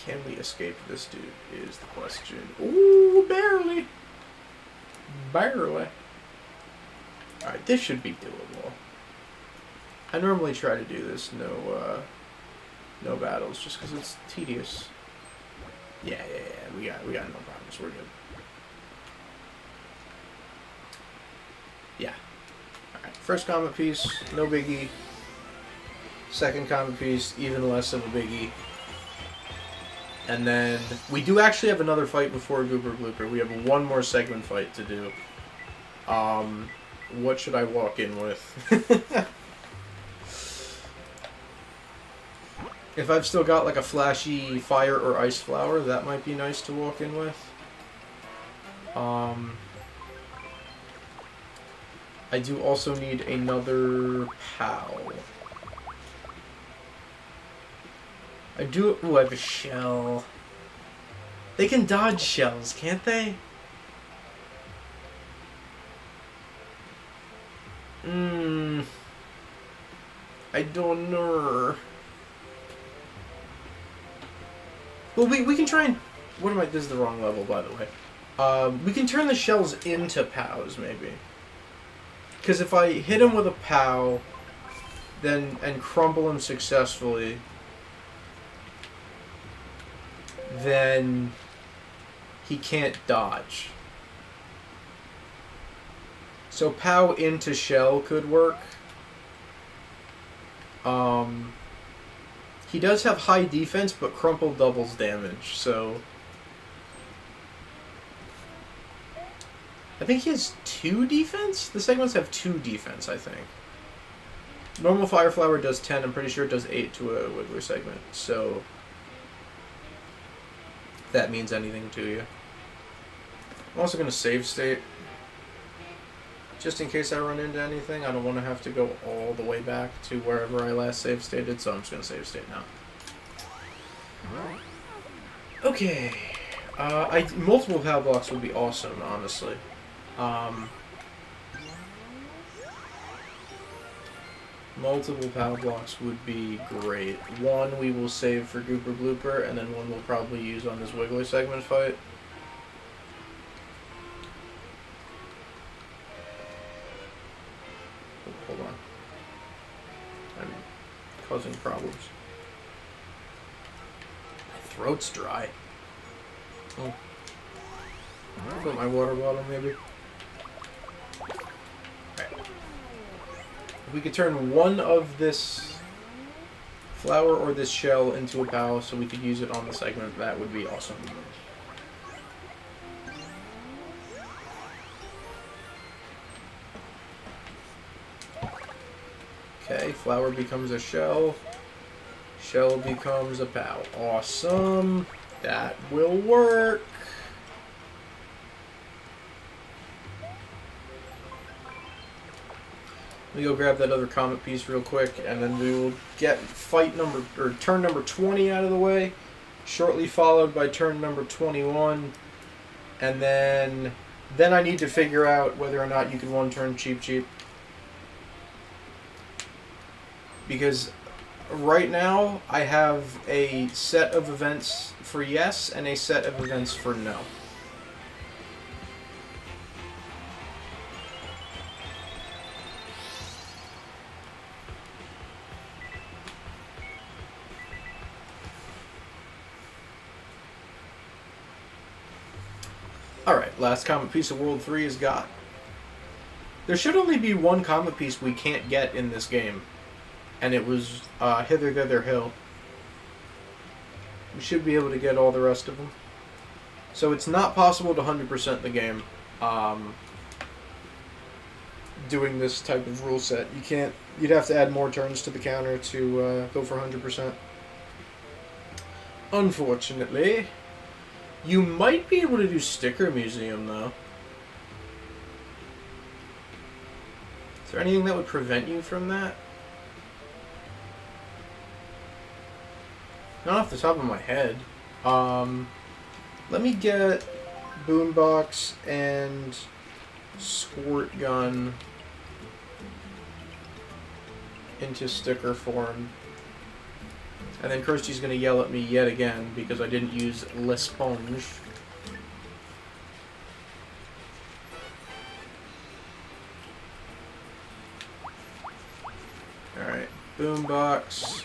Can we escape this dude is the question. Ooh, barely. Barely. Alright, this should be doable. I normally try to do this no battles just because it's tedious. Yeah. We got no problems. We're good. Yeah. Alright, first comet piece, no biggie. Second comet piece, even less of a biggie. And then we do actually have another fight before Gooper Blooper. We have one more segment fight to do. What should I walk in with? If I've still got like a flashy fire or ice flower, that might be nice to walk in with. I do also need another POW. I do. Ooh, I have a shell. They can dodge shells, can't they? I don't know. Well, we can try and... What am I... This is the wrong level, by the way. We can turn the shells into POWs, maybe. Because if I hit him with a POW, then and crumble him successfully, then he can't dodge. So POW into shell could work. He does have high defense, but crumple doubles damage, so... I think he has 2 defense? The segments have 2 defense, I think. Normal Fire Flower does 10, I'm pretty sure it does 8 to a Wiggler segment, so... If that means anything to you. I'm also going to save state. Just in case I run into anything, I don't want to have to go all the way back to wherever I last save stated, so I'm just going to save state now. Okay. Multiple POW blocks would be awesome, honestly. Multiple POW blocks would be great. One we will save for Gooper Blooper, and then one we'll probably use on this Wiggler segment fight. Hold on. I'm causing problems. My throat's dry. Oh. Put my water bottle, maybe. Right. If we could turn one of this flower or this shell into a POW so we could use it on the segment, that would be awesome. Okay, flower becomes a shell. Shell becomes a POW. Awesome. That will work. Let me go grab that other comet piece real quick, and then we will get turn number 20 out of the way, shortly followed by turn number 21, and then I need to figure out whether or not you can one-turn Cheep. Because right now, I have a set of events for yes and a set of events for no. Alright, last comet piece of World 3 is got. There should only be one comet piece we can't get in this game. And it was Hither, Thither, Hill. We should be able to get all the rest of them. So it's not possible to 100% the game doing this type of rule set. You can't. You'd have to add more turns to the counter to go for 100%. Unfortunately, you might be able to do Sticker Museum though. Is there anything that would prevent you from that? Not off the top of my head. Let me get Boombox and Squirt Gun into sticker form. And then Kirsty's going to yell at me yet again because I didn't use L'Esponge. Alright, Boombox.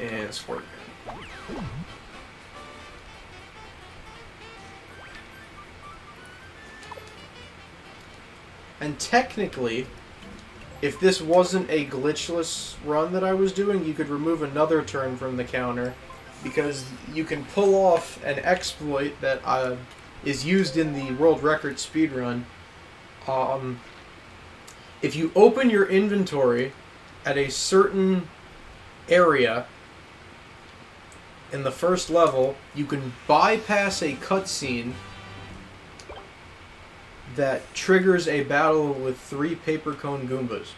And Squirt Gun. And technically, if this wasn't a glitchless run that I was doing, you could remove another turn from the counter, because you can pull off an exploit that is used in the world record speedrun. If you open your inventory at a certain area in the first level, you can bypass a cutscene that triggers a battle with 3 paper cone Goombas.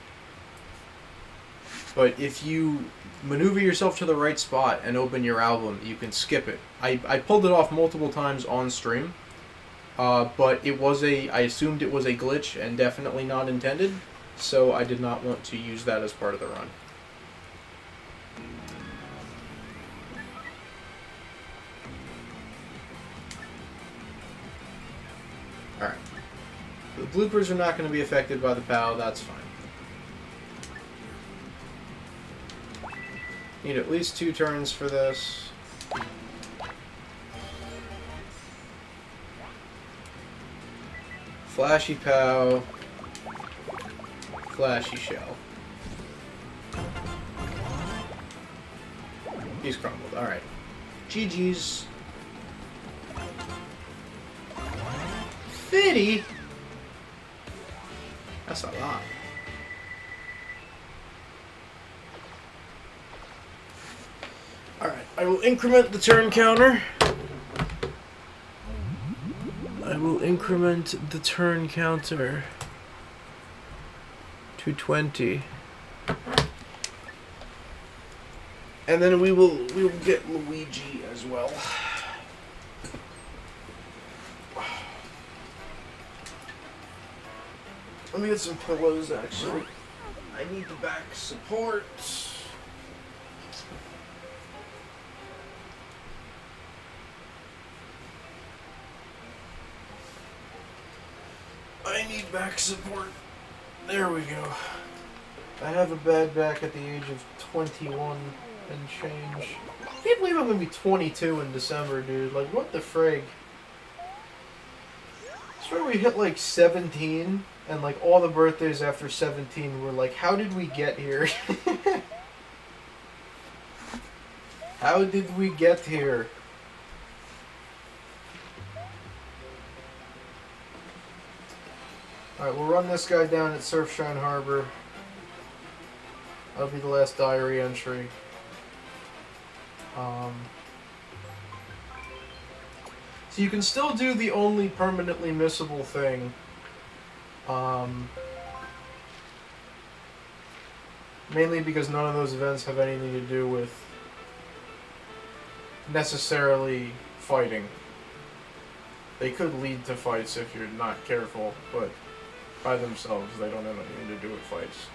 But if you maneuver yourself to the right spot and open your album, you can skip it. I pulled it off multiple times on stream, but I assumed it was a glitch and definitely not intended, so I did not want to use that as part of the run. Alright. The bloopers are not going to be affected by the POW, that's fine. Need at least 2 turns for this. Flashy POW. Flashy Shell. He's crumbled, alright. GG's. 50? That's a lot. Alright, I will increment the turn counter. To 20. And then we will get Luigi as well. Let me get some pillows, actually. I need the back support. I need back support. There we go. I have a bad back at the age of 21 and change. I can't believe I'm going to be 22 in December, dude. Like, what the frig? I swear we hit like 17, and like all the birthdays after 17 were like, how did we get here? How did we get here? Alright, we'll run this guy down at Surfshine Harbor. That'll be the last diary entry. So you can still do the only permanently missable thing. Mainly because none of those events have anything to do with necessarily fighting. They could lead to fights if you're not careful, but by themselves they don't have anything to do with fights.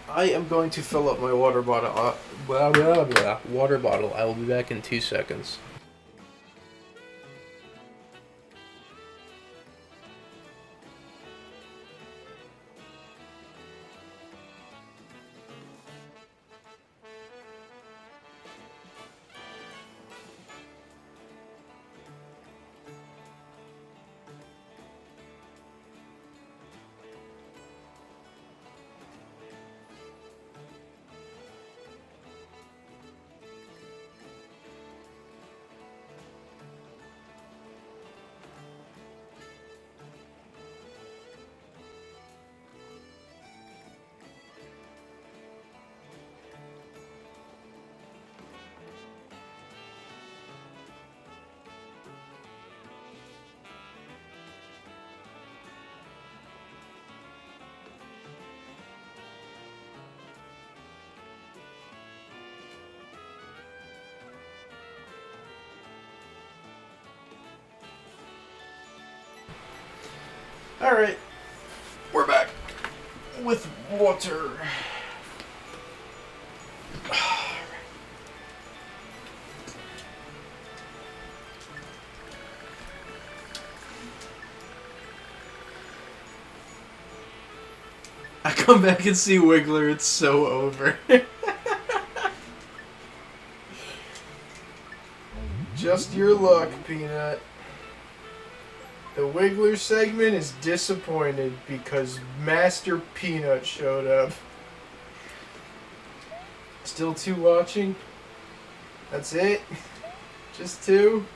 I am going to fill up my water bottle. Water bottle. I will be back in 2 seconds. Alright. We're back with water. I come back and see Wiggler, it's so over. Just your luck, Peanut. The Wiggler segment is disappointed because Master Peanut showed up. Still 2 watching? That's it? Just 2?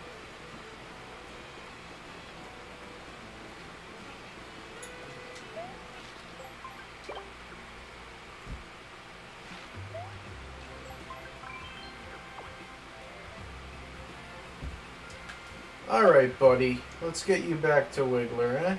Alright, buddy. Let's get you back to Wiggler, eh?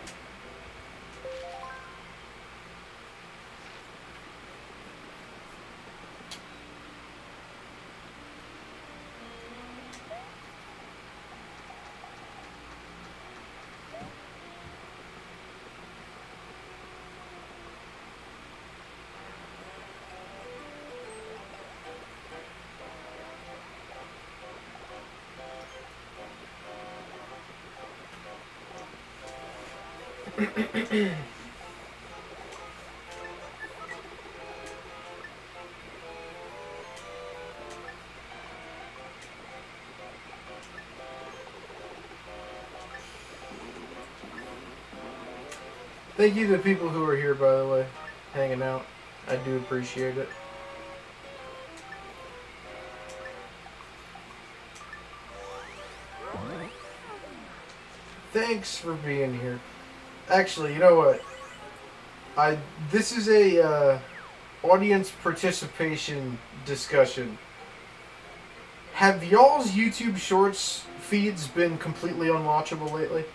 Thank you to the people who are here, by the way, hanging out. I do appreciate it. Thanks for being here. Actually, you know what? This is a audience participation discussion. Have y'all's YouTube Shorts feeds been completely unwatchable lately?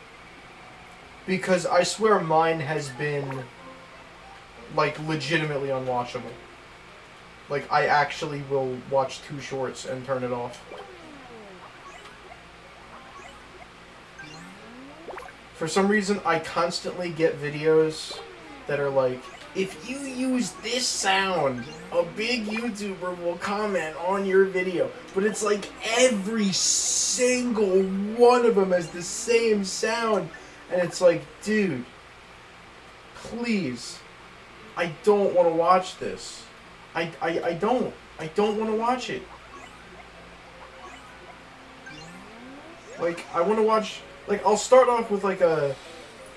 Because I swear mine has been, like, legitimately unwatchable. Like, I actually will watch 2 shorts and turn it off. For some reason, I constantly get videos that are like, if you use this sound, a big YouTuber will comment on your video. But it's like every single one of them has the same sound. And it's like, dude, please, I don't want to watch this. I don't. I don't want to watch it. Like, I want to watch, like, I'll start off with, like, a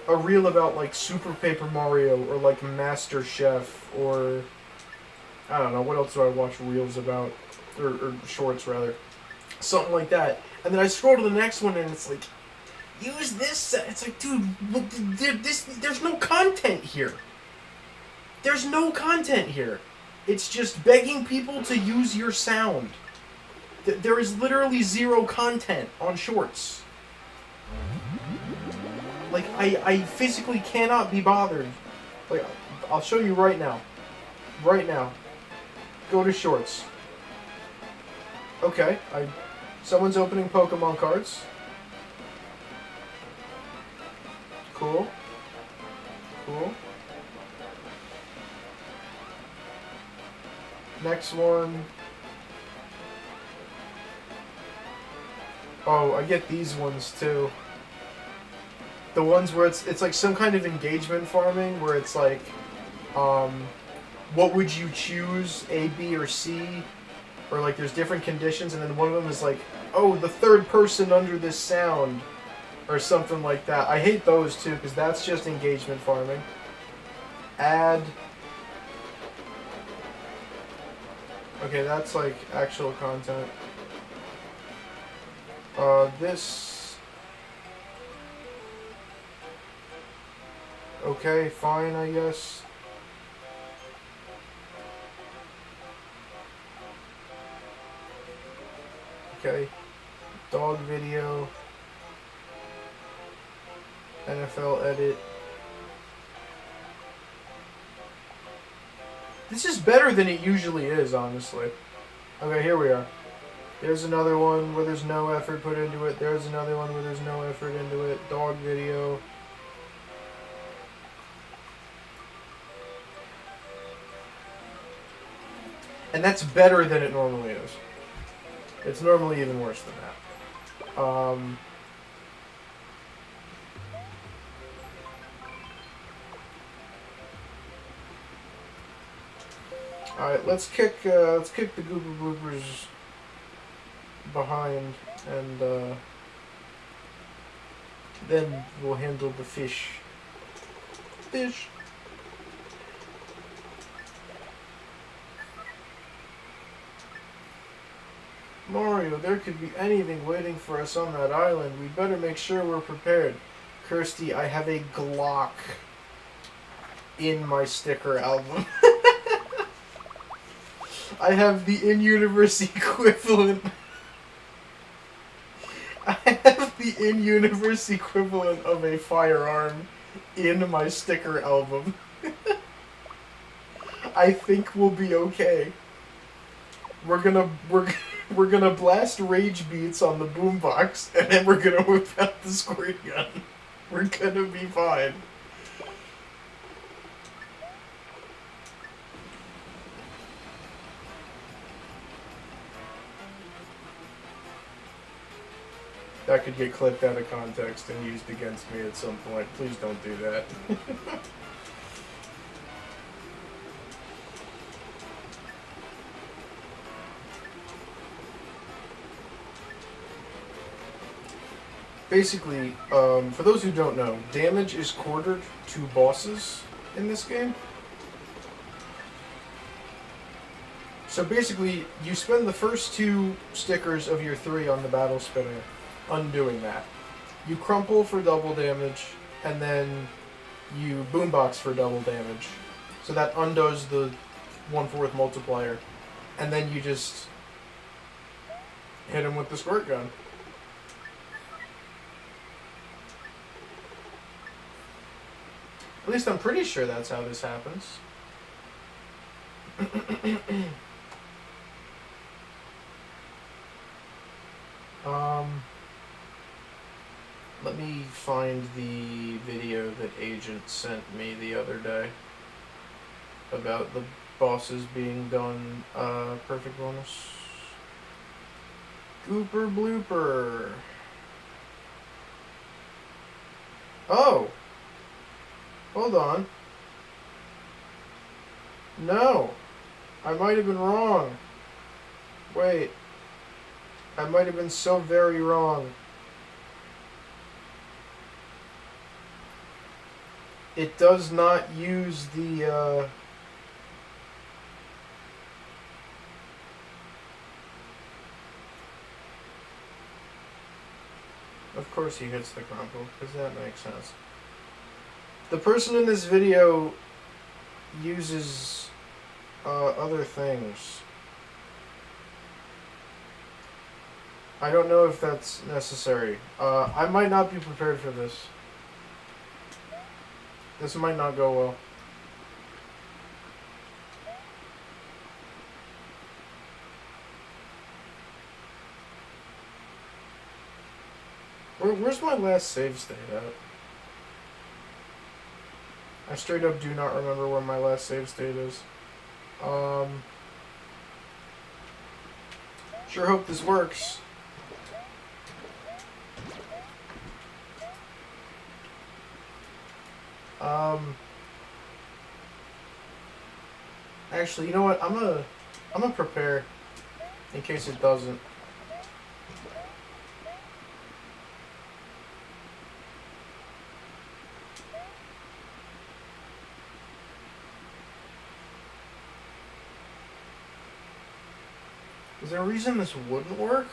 reel about, like, Super Paper Mario, or, like, Master Chef, or, I don't know, what else do I watch reels about? Or shorts, rather. Something like that. And then I scroll to the next one, and it's like, use this. It's like, dude, there's no content here. There's no content here. It's just begging people to use your sound. There is literally 0 content on shorts. Like, I physically cannot be bothered. Like, I'll show you right now. Right now. Go to shorts. Okay, someone's opening Pokemon cards. Cool. Cool. Next one. Oh, I get these ones too. The ones where it's like some kind of engagement farming, where it's like, what would you choose, A, B, or C? Or like there's different conditions, and then one of them is like, oh, the 3rd person under this sound. Or something like that. I hate those too, because that's just engagement farming. Add. Okay, that's like actual content. This. Okay, fine, I guess. Okay. Dog video. NFL edit. This is better than it usually is, honestly. Okay, here we are. There's another one where there's no effort put into it. There's another one where there's no effort into it. Dog video. And that's better than it normally is. It's normally even worse than that. Alright, let's kick the Goober Bloopers behind, and then we'll handle the fish. Fish! Mario, there could be anything waiting for us on that island. We'd better make sure we're prepared. Kirsty, I have a Glock in my sticker album. I have the in-universe equivalent. I have the in-universe equivalent of a firearm in my sticker album. I think we'll be okay. We're gonna blast rage beats on the boombox, and then we're gonna whip out the squirt gun. We're gonna be fine. That could get clipped out of context and used against me at some point. Please don't do that. Basically, for those who don't know, damage is quartered to bosses in this game. So basically, you spend the first 2 stickers of your 3 on the battle spinner, undoing that. You crumple for double damage, and then you boombox for double damage. So that undoes the 1/4 multiplier. And then you just hit him with the squirt gun. At least I'm pretty sure that's how this happens. Let me find the video that Agent sent me the other day about the bosses being done perfect bonus. Gooper blooper. Oh! Hold on. No! I might have been wrong. Wait. I might have been so very wrong. It does not use the, Of course he hits the crumple, because that makes sense. The person in this video uses other things. I don't know if that's necessary. I might not be prepared for this. This might not go well. Where's my last save state at? I straight up do not remember where my last save state is. Sure hope this works. Actually, you know what? I'm gonna prepare in case it doesn't. Is there a reason this wouldn't work?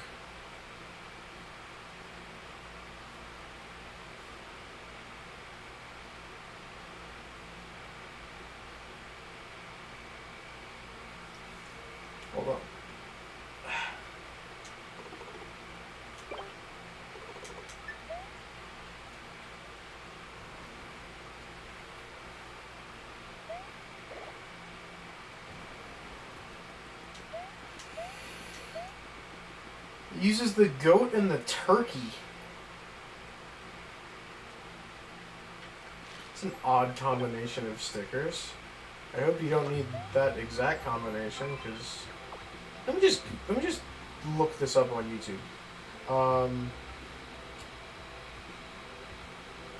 Hold on. It uses the goat and the turkey. It's an odd combination of stickers. I hope you don't need that exact combination, because let me just look this up on YouTube.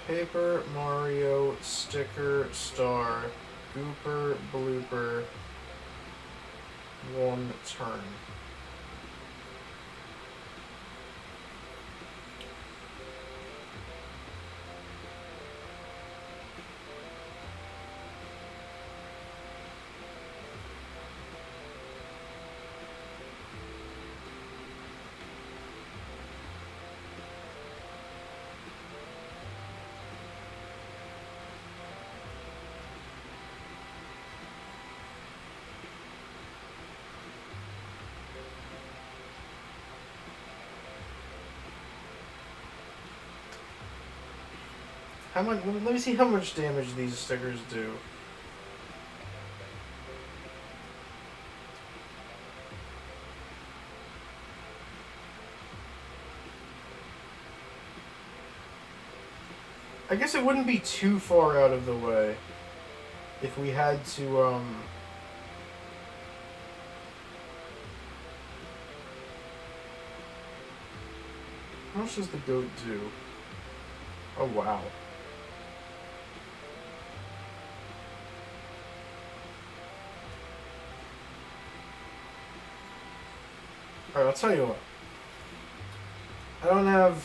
Paper Mario sticker star gooper blooper 1 turn. How much? Let me see how much damage these stickers do. I guess it wouldn't be too far out of the way if we had to, how much does the goat do? Oh, wow. Alright, I'll tell you what. I don't have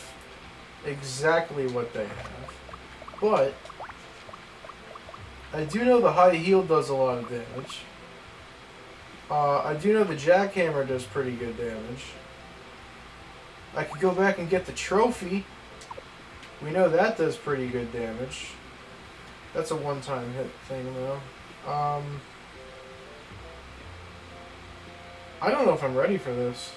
exactly what they have, but I do know the high heel does a lot of damage. I do know the jackhammer does pretty good damage. I could go back and get the trophy. We know that does pretty good damage. That's a one-time hit thing, though. I don't know if I'm ready for this.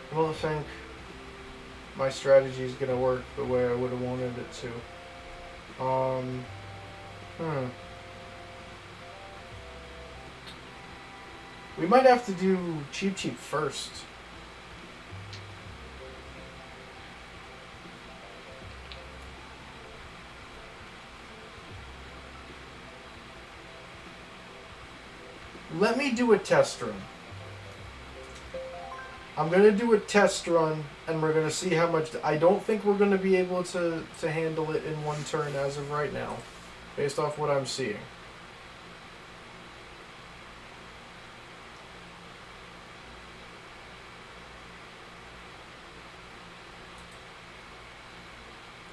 I don't think my strategy is going to work the way I would have wanted it to. We might have to do Cheep Cheep first. Let me do a test run. I'm going to do a test run, and we're going to see how much... I don't think we're going to be able to handle it in one turn as of right now, based off what I'm seeing.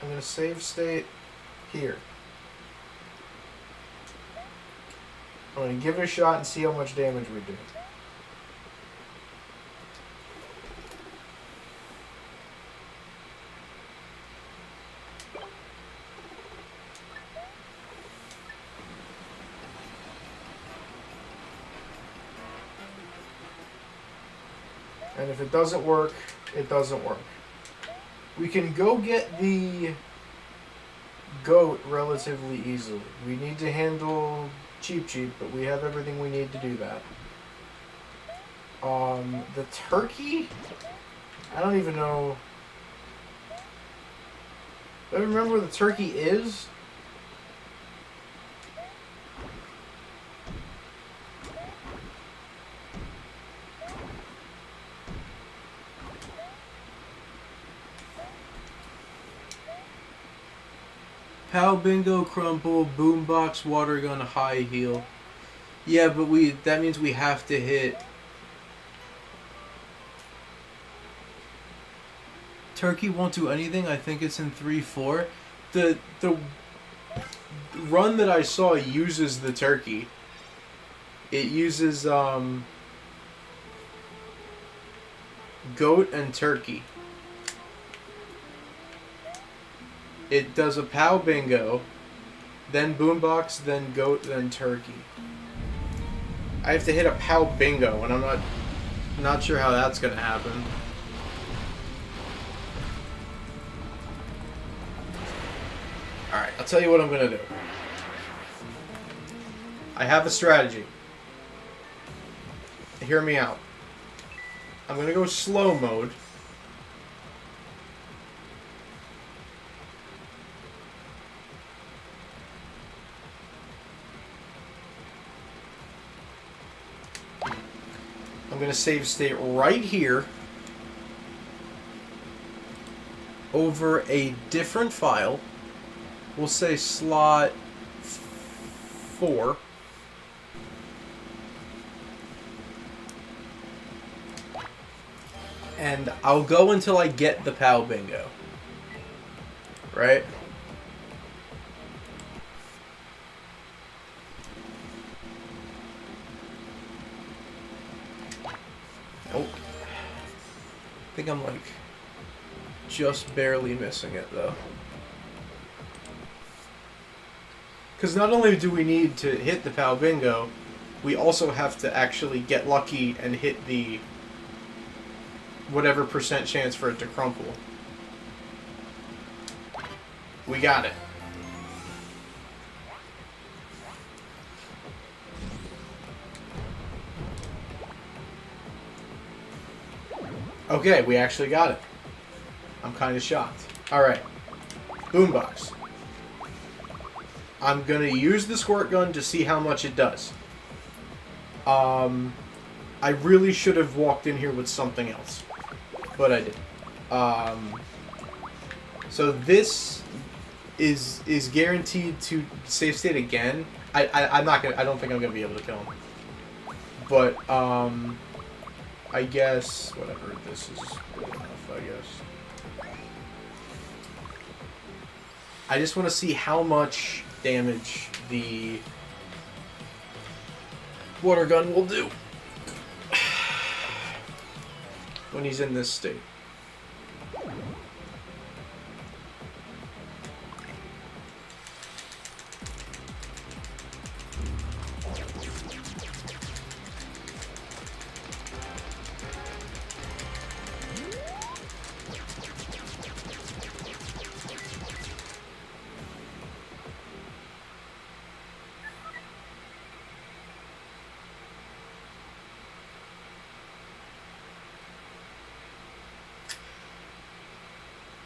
I'm going to save state here. I'm going to give it a shot and see how much damage we do. And if it doesn't work, it doesn't work. We can go get the goat relatively easily. We need to handle Cheep Cheep, but we have everything we need to do that. The turkey? I don't even know. Do I remember where the turkey is? Pow Bingo Crumple, Boombox, Water Gun, High Heel. Yeah, but that means we have to hit... Turkey won't do anything. I think it's in 3-4. The run that I saw uses the turkey. It uses goat and turkey. It does a Pow Bingo, then Boombox, then Goat, then Turkey. I have to hit a Pow Bingo, and I'm not sure how that's gonna happen. Alright, I'll tell you what I'm gonna do. I have a strategy. Hear me out. I'm gonna go slow mode. going to save state right here over a different file. We'll say slot 4. And I'll go until I get the PAL bingo. Right? Nope. I think I'm like just barely missing it though. Because not only do we need to hit the PAL bingo, we also have to actually get lucky and hit the whatever % chance for it to crumple. We got it. Okay, we actually got it. I'm kind of shocked. Alright. Boombox. I'm gonna use the squirt gun to see how much it does. I really should have walked in here with something else. But I did. So this is guaranteed to save state again. I'm not gonna. I don't think I'm gonna be able to kill him. But I guess whatever. This is good enough. I guess. I just want to see how much damage the water gun will do when he's in this state.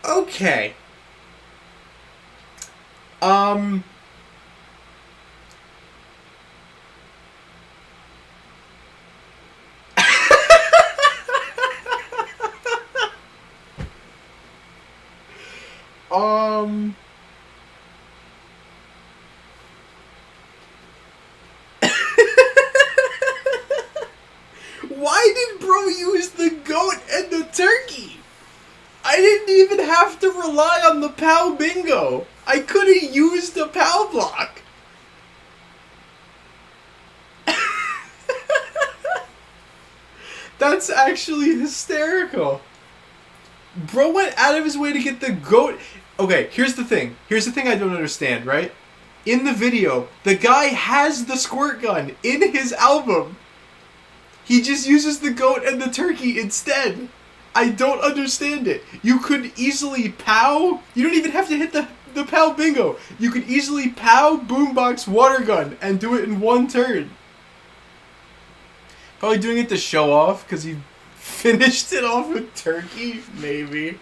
Okay. Why did bro use the goat and the turkey? I didn't even have to rely on the PAL bingo. I could have used the PAL block. That's actually hysterical. Bro went out of his way to get the goat. Okay, here's the thing. Here's the thing I don't understand, right? In the video, the guy has the squirt gun in his album. He just uses the goat and the turkey instead. I don't understand it. You could easily POW. You don't even have to hit the PAL bingo. You could easily POW boombox water gun and do it in one turn. Probably doing it to show off because he finished it off with turkey, maybe.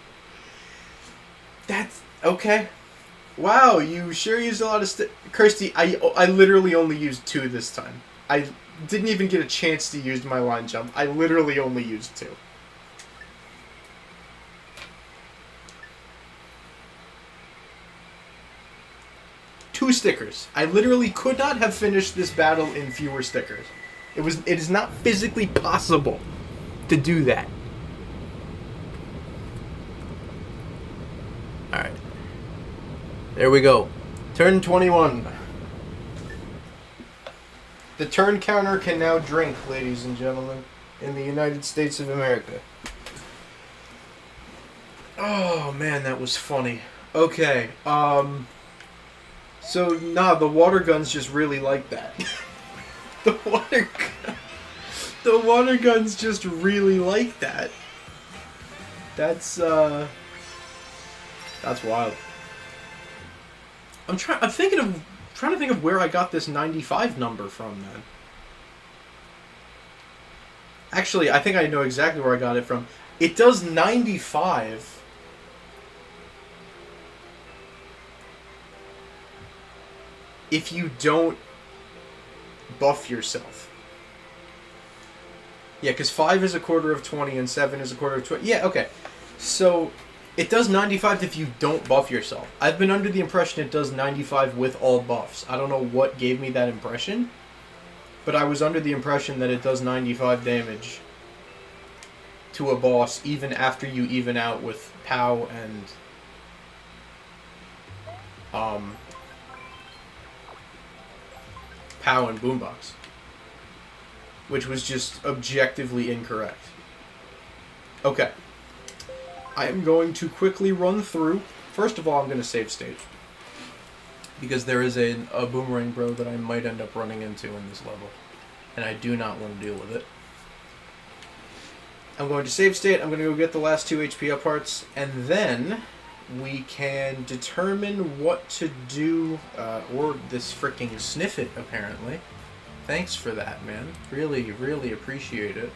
That's okay. Wow, you sure used a lot of Kirsty, I literally only used 2 this time. I didn't even get a chance to use my line jump. I literally only used 2. Two stickers. I literally could not have finished this battle in fewer stickers. It is not physically possible to do that. Alright. There we go. Turn 21. The turn counter can now drink, ladies and gentlemen, in the United States of America. Oh man, that was funny. Okay, so, nah, the water guns just really like that. The water guns just really like that. That's wild. I'm trying to think of where I got this 95 number from, man. Actually, I think I know exactly where I got it from. It does 95. If you don't buff yourself. Yeah, because 5 is a quarter of 20 and 7 is a quarter of 20. Yeah, okay. So it does 95 if you don't buff yourself. I've been under the impression it does 95 with all buffs. I don't know what gave me that impression, but I was under the impression that it does 95 damage to a boss even after you even out with POW and POW and Boombox, which was just objectively incorrect. Okay. I am going to quickly run through. First of all, I'm going to save state, because there is a Boomerang Bro that I might end up running into in this level, and I do not want to deal with it. I'm going to save state, I'm going to go get the last 2 HP up hearts, and then we can determine what to do, or this freaking sniff it, apparently. Thanks for that, man. Really, really appreciate it.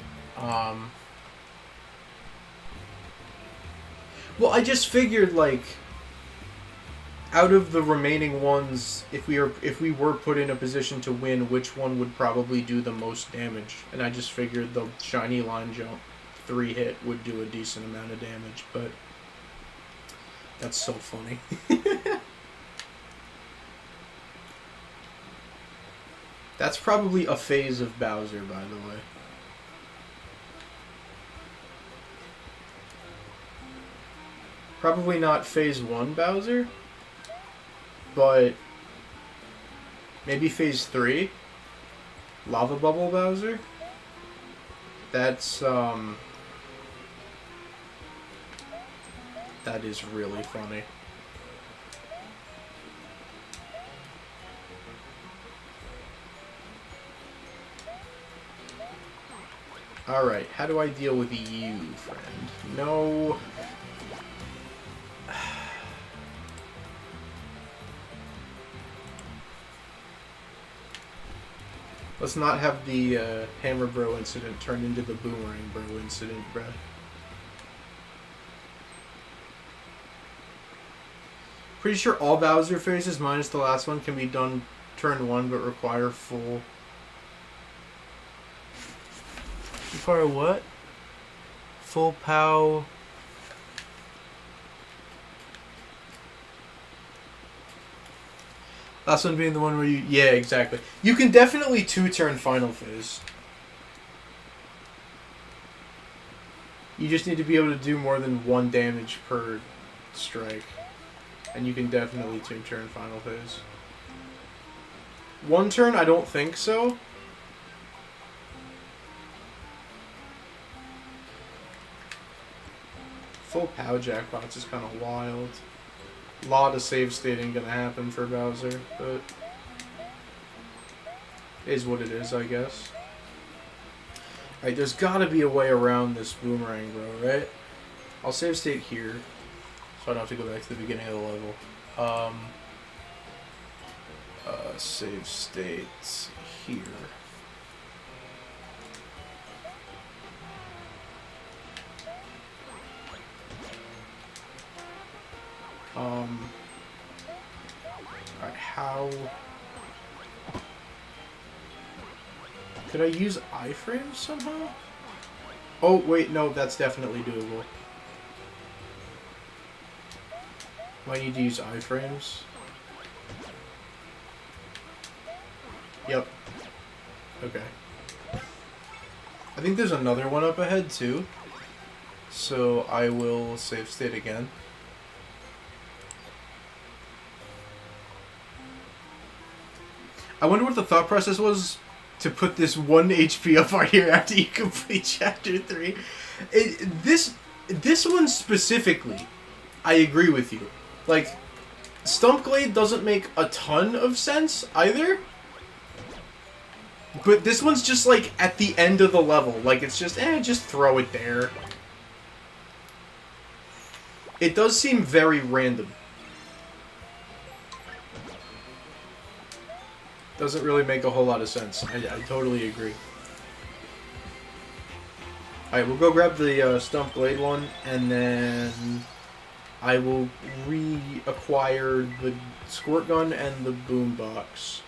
Well, I just figured, like, out of the remaining ones, if we were put in a position to win, which one would probably do the most damage? And I just figured the shiny line jump 3-hit would do a decent amount of damage, but that's so funny. That's probably a phase of Bowser, by the way. Probably not phase 1 Bowser, but maybe phase 3 Lava Bubble Bowser. That's that is really funny. Alright, how do I deal with you, friend? No. Let's not have the Hammer Bro incident turn into the Boomerang Bro incident, bruh. Pretty sure all Bowser phases, minus the last one, can be done turn 1, but require full... Require what? Full POW... Last one being the one where you... Yeah, exactly. You can definitely 2-turn Final Phase. You just need to be able to do more than 1 damage per strike. And you can definitely 2-turn Final Phase. 1 turn, I don't think so. Full POW jackpots is kind of wild. A lot of save stating gonna happen for Bowser, but is what it is, I guess. Alright, there's gotta be a way around this Boomerang Bro, right? I'll save state here, so I don't have to go back to the beginning of the level. Save state here. Alright, how... Could I use iframes somehow? Oh, wait, no, that's definitely doable. Do I need to use iframes? Yep. Okay. I think there's another one up ahead, too. So I will save state again. I wonder what the thought process was to put this 1 HP up right here after you complete Chapter 3. This one specifically, I agree with you. Like, Stumpglade doesn't make a ton of sense either. But this one's just like at the end of the level. Like, it's just, just throw it there. It does seem very random. Doesn't really make a whole lot of sense. I totally agree. Alright, we'll go grab the Stumpglade one, and then I will reacquire the Squirt Gun and the Boombox.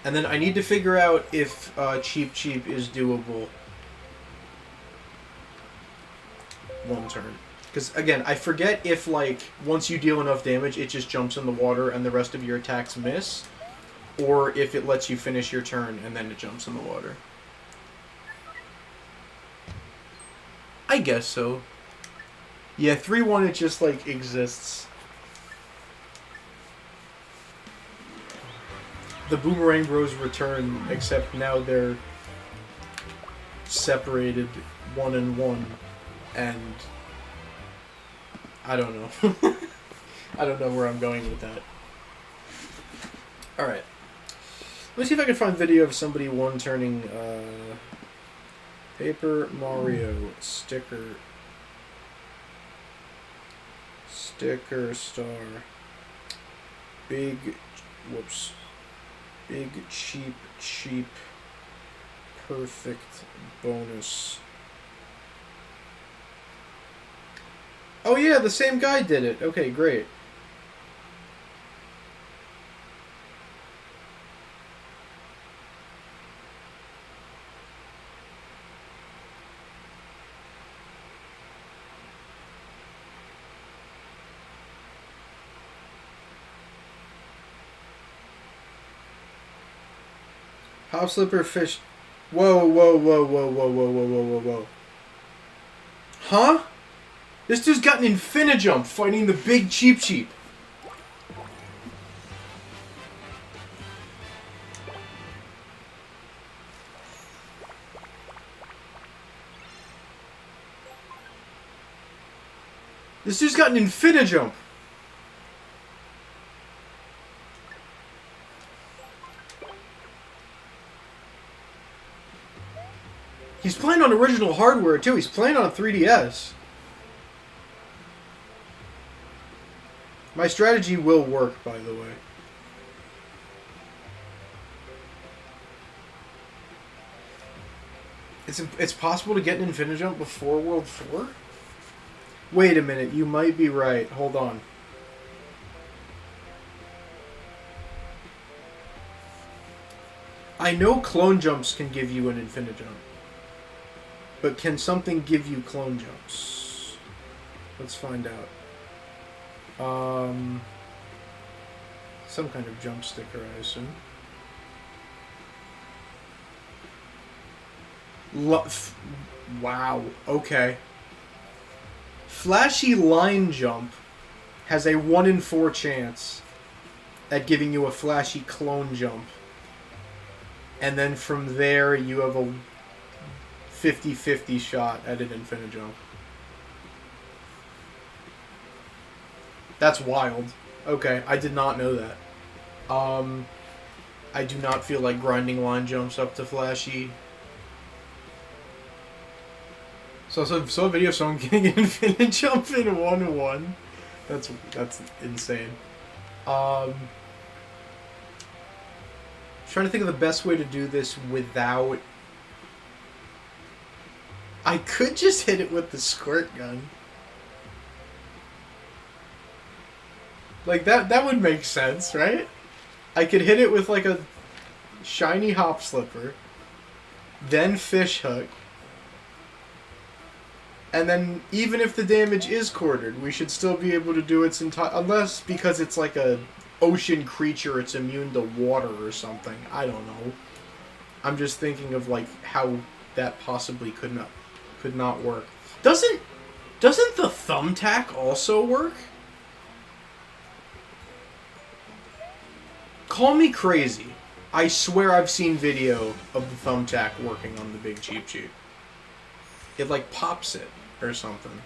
And then I need to figure out if Cheep Cheep is doable one turn. Because, again, I forget if, like, once you deal enough damage, it just jumps in the water and the rest of your attacks miss. Or if it lets you finish your turn and then it jumps in the water. I guess so. Yeah, 3-1, it just, like, exists. The Boomerang Bros return, except now they're separated 1-1, and I don't know. I don't know where I'm going with that. Alright. Let me see if I can find video of somebody one-turning Paper Mario sticker star big cheap perfect bonus. Oh yeah, the same guy did it. Okay, great. Pop Slipper Fish. Whoa. Huh? This dude's got an Infinijump fighting the big Cheep Cheep. This dude's got an Infinijump. He's playing on original hardware, too. He's playing on 3DS. My strategy will work, by the way. It's possible to get an Infinijump before World 4? Wait a minute, you might be right. Hold on. I know clone jumps can give you an Infinijump. But can something give you clone jumps? Let's find out. Some kind of jump sticker, I assume. Wow, okay. Flashy Line Jump has a 1 in 4 chance at giving you a flashy clone jump. And then from there, you have a 50-50 shot at an Infinijump. That's wild. Okay, I did not know that. I do not feel like grinding line jumps up to flashy. So I saw a video of someone getting an Infinijump in 1-1. That's insane. Trying to think of the best way to do this without... I could just hit it with the squirt gun. Like, that would make sense, right? I could hit it with, like, a shiny Hop Slipper, then Fish Hook, and then even if the damage is quartered, we should still be able to do its entire... Unless, because it's like a ocean creature, it's immune to water or something. I don't know. I'm just thinking of, like, how that possibly could not work. Doesn't the thumbtack also work? Call me crazy. I swear I've seen video of the thumbtack working on the big Cheep Cheep. It like pops it or something.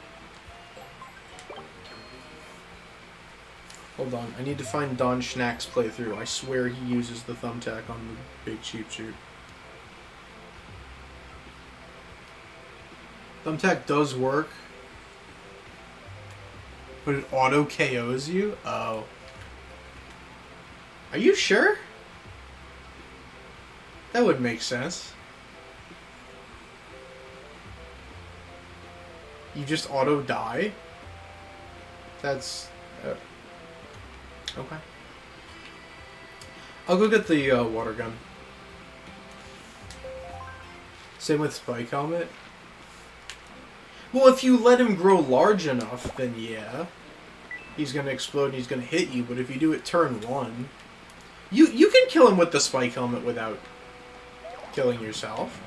Hold on, I need to find Don Schnack's playthrough. I swear he uses the thumbtack on the big Cheep Cheep. Thumbtack does work, but it auto KOs you? Oh. Are you sure? That would make sense. You just auto die? That's... okay. I'll go get the water gun. Same with Spike Helmet. Well, if you let him grow large enough, then yeah. He's gonna explode and he's gonna hit you, but if you do it turn 1... You can kill him with the Spike Helmet without killing yourself.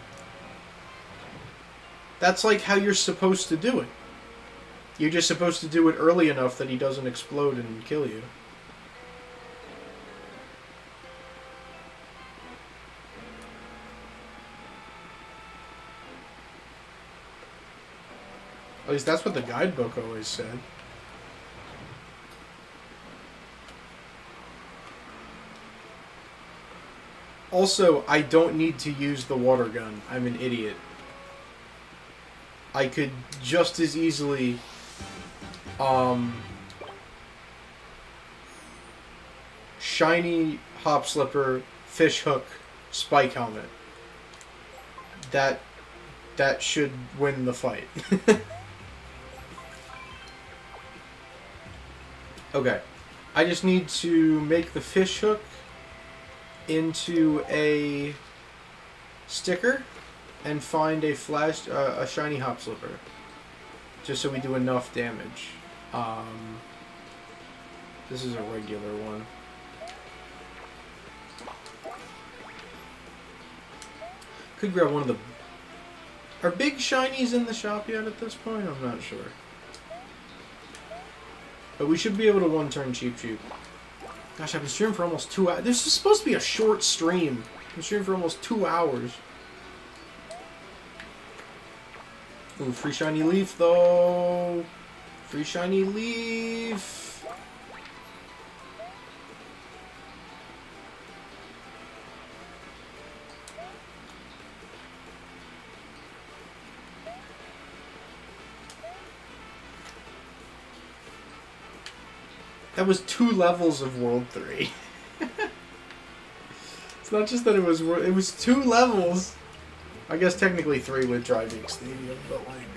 That's like how you're supposed to do it. You're just supposed to do it early enough that he doesn't explode and kill you. At least that's what the guidebook always said. Also, I don't need to use the water gun. I'm an idiot. I could just as easily, shiny hop slipper, fish hook, Spike Helmet. That should win the fight. Okay. I just need to make the fish hook into a sticker and find a shiny hop slipper, just so we do enough damage. This is a regular one. Could grab one of the... Are big shinies in the shop yet at this point? I'm not sure. But we should be able to one-turn Cheep Cheep. Gosh, I've been streaming for almost 2 hours. This is supposed to be a short stream. I've been streaming for almost 2 hours. Ooh, free shiny leaf, though. Free shiny leaf. That was 2 levels of World 3. It's not just that it was 2 levels. I guess technically 3 with Driving Stadium, but like...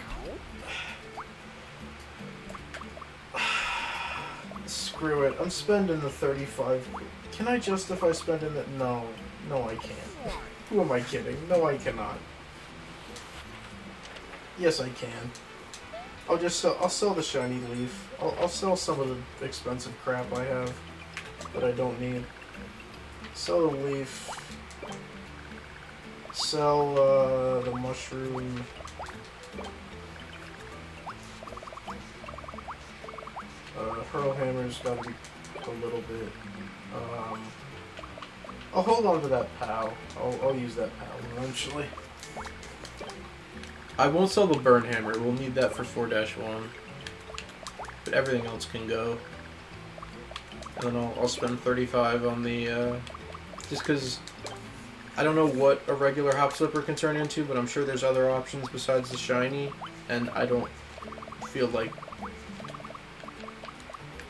Screw it. I'm spending the 35... Can I justify spending it? No. No, I can't. Who am I kidding? No, I cannot. Yes, I can. I'll sell the shiny leaf. I'll sell some of the expensive crap I have that I don't need. Sell the leaf. Sell the mushroom. Hurl Hammer's gotta be a little bit. I'll hold on to that POW. I'll use that POW eventually. I won't sell the Burn Hammer. We'll need that for 4-1. But everything else can go. And then I'll spend 35 on the, just because I don't know what a regular hop slipper can turn into, but I'm sure there's other options besides the shiny, and I don't feel like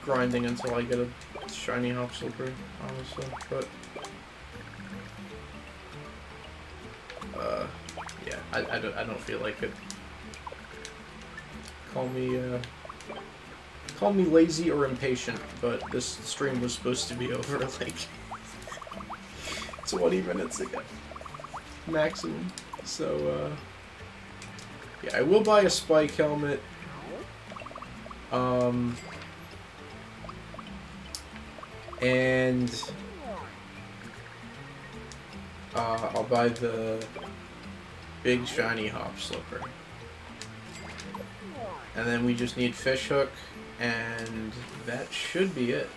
grinding until I get a shiny hop slipper, honestly. But yeah, I don't feel like it. Call me lazy or impatient, but this stream was supposed to be over like 20 minutes ago, maximum. So yeah, I will buy a Spike Helmet. And I'll buy the big shiny hop slipper. And then we just need fish hook, and that should be it.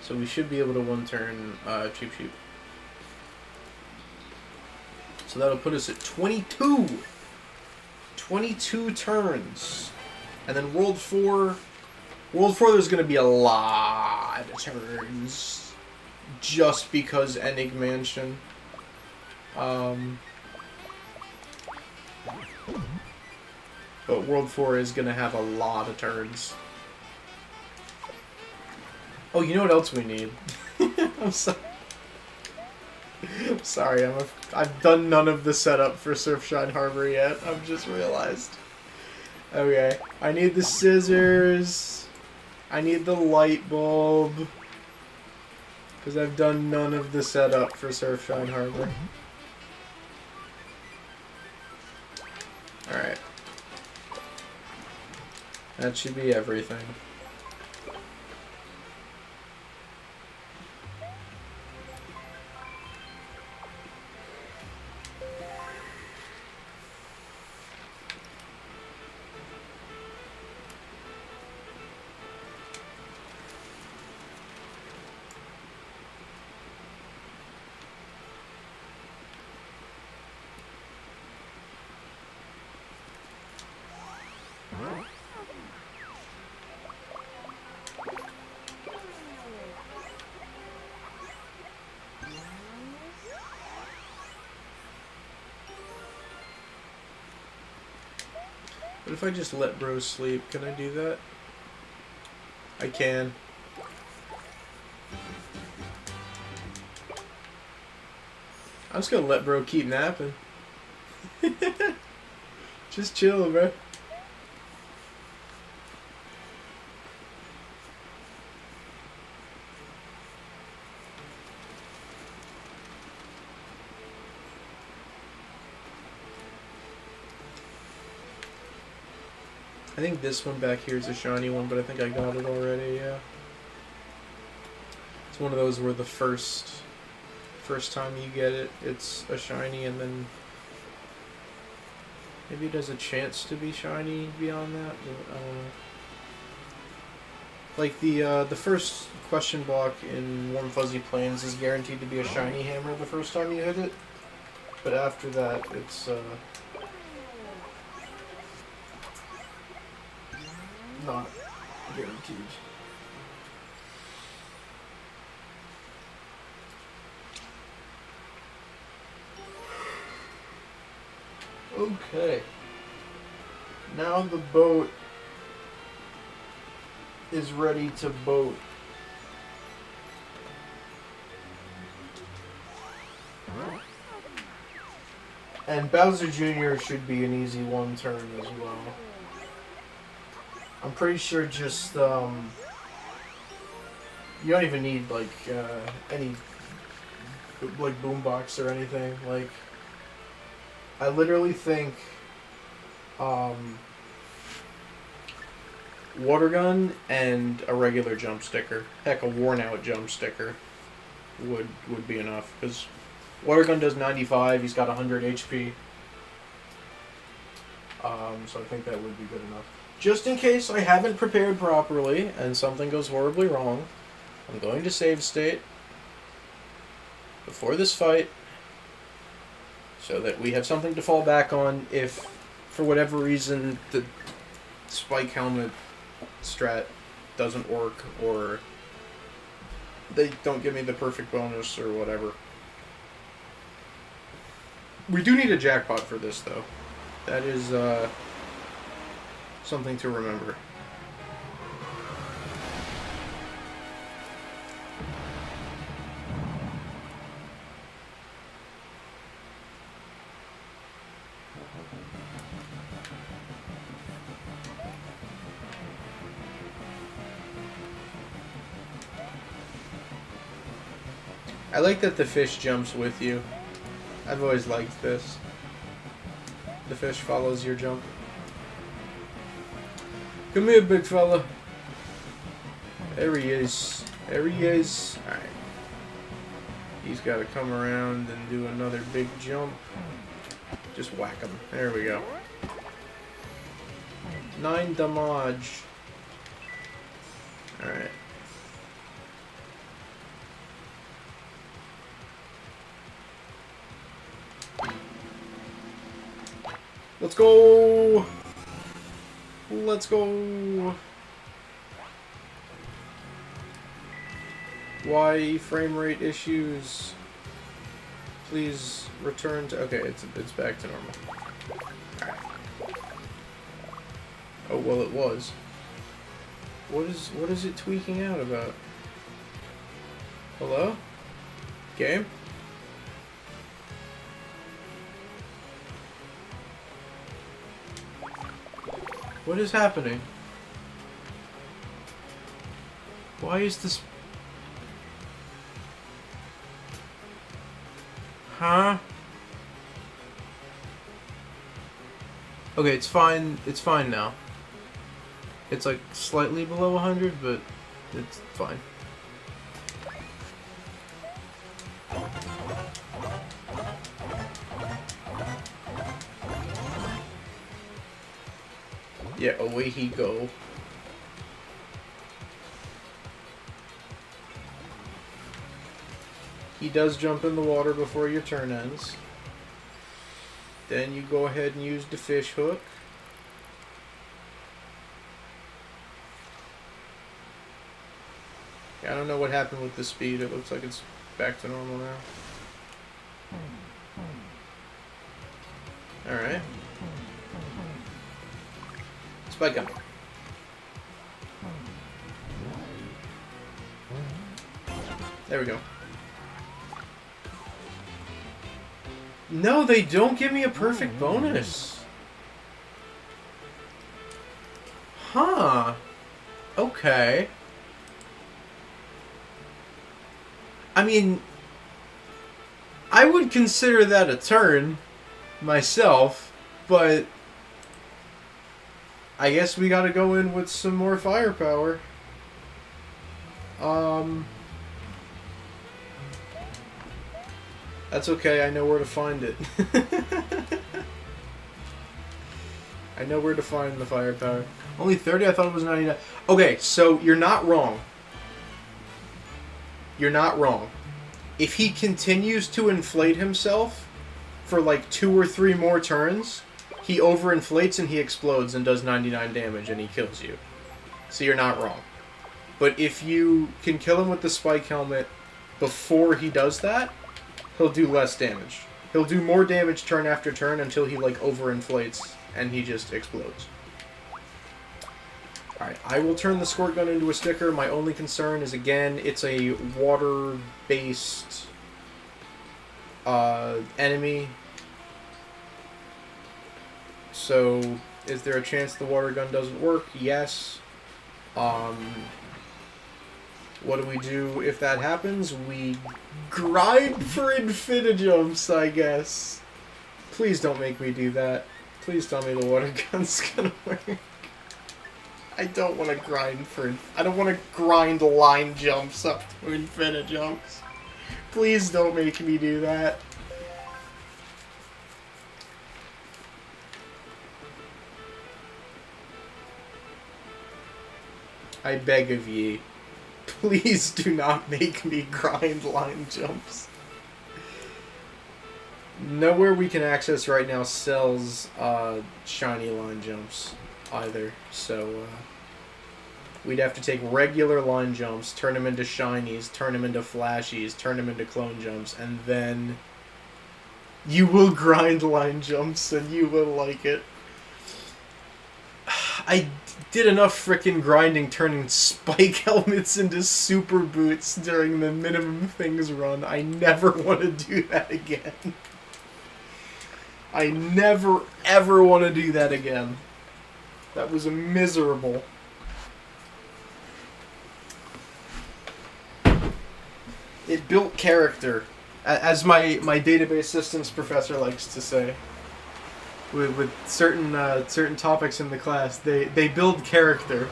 So we should be able to one-turn Cheep Cheep. So that'll put us at 22! 22 turns. And then World 4... World 4 there's going to be a lot of turns. Just because Enigma Mansion. But World 4 is going to have a lot of turns. Oh, you know what else we need? I'm sorry. I'm sorry, I've done none of the setup for Surfshine Harbor yet. I've just realized. Okay, I need the scissors. I need the light bulb. Because I've done none of the setup for Surfshine Harbor. Alright. That should be everything. What if I just let bro sleep? Can I do that? I can. I'm just gonna let bro keep napping. Just chill, bro. I think this one back here is a shiny one, but I think I got it already, yeah. It's one of those where the first time you get it, it's a shiny, and then maybe it has a chance to be shiny beyond that, but I don't know. Like the first question block in Warm Fuzzy Plains is guaranteed to be a shiny hammer the first time you hit it, but after that it's not guaranteed. Okay. Now the boat is ready to boat. And Bowser Jr. should be an easy one turn as well. I'm pretty sure just, you don't even need, like, any, like, boombox or anything. Like, I literally think, water gun and a regular jump sticker. Heck, a worn out jump sticker would be enough. Because water gun does 95, he's got 100 HP. So I think that would be good enough. Just in case I haven't prepared properly and something goes horribly wrong, I'm going to save state before this fight so that we have something to fall back on if, for whatever reason, the spike helmet strat doesn't work or they don't give me the perfect bonus or whatever. We do need a jackpot for this, though. That is, something to remember. I like that the fish jumps with you. I've always liked this. The fish follows your jump. Come here, big fella. There he is. There he is. Alright. He's got to come around and do another big jump. Just whack him. There we go. 9 damage. Alright. Let's go! Let's go! Why frame rate issues? Please return to... Okay, it's back to normal. Alright. Oh, well it was. What is it tweaking out about? Hello? Game? What is happening? Why is this... Huh? Okay, it's fine. It's fine now. It's like slightly below 100, but it's fine. Yeah, away he go. He does jump in the water before your turn ends. Then you go ahead and use the fish hook. I don't know what happened with the speed. It looks like it's back to normal now. Alright. Spike him. There we go. No, they don't give me a perfect bonus. Huh. Okay. I mean, I would consider that a turn myself, but I guess we gotta go in with some more firepower. That's okay, I know where to find it. I know where to find the firepower. Only 30? I thought it was 99. Okay, so you're not wrong. You're not wrong. If he continues to inflate himself for like 2 or 3 more turns, he overinflates and he explodes and does 99 damage and he kills you. So you're not wrong. But if you can kill him with the spike helmet before he does that, he'll do less damage. He'll do more damage turn after turn until he like overinflates and he just explodes. Alright, I will turn the squirt gun into a sticker. My only concern is, again, it's a water-based enemy. So, is there a chance the water gun doesn't work? Yes. What do we do if that happens? We grind for Infinijumps, I guess. Please don't make me do that. Please tell me the water gun's gonna work. I don't want to grind for... I don't want to grind line jumps up to Infinijumps. Please don't make me do that. I beg of ye. Please do not make me grind line jumps. Nowhere we can access right now sells shiny line jumps either, so we'd have to take regular line jumps, turn them into shinies, turn them into flashies, turn them into clone jumps, and then you will grind line jumps and you will like it. I did enough frickin' grinding turning spike helmets into super boots during the minimum things run. I never want to do that again. I never ever want to do that again. That was miserable. It built character, as my database systems professor likes to say. With certain topics in the class, they build character.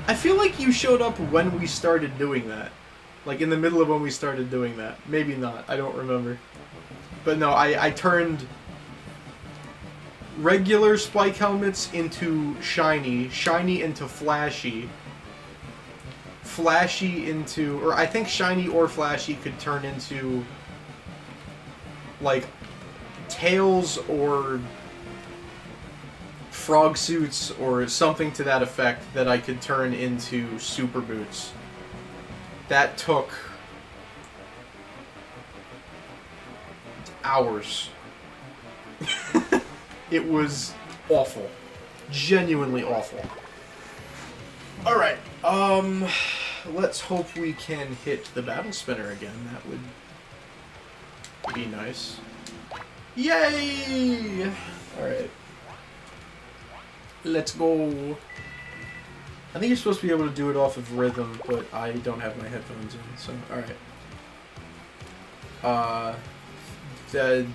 I feel like you showed up when we started doing that. Like in the middle of when we started doing that. Maybe not, I don't remember. But no, I turned regular spike helmets into shiny, shiny into flashy, flashy into... Or I think shiny or flashy could turn into like tails or frog suits or something to that effect that I could turn into super boots. That took hours. It was awful. Genuinely awful. Alright, let's hope we can hit the battle spinner again. That would be nice. Yay! Alright. Let's go. I think you're supposed to be able to do it off of rhythm, but I don't have my headphones in, so alright. the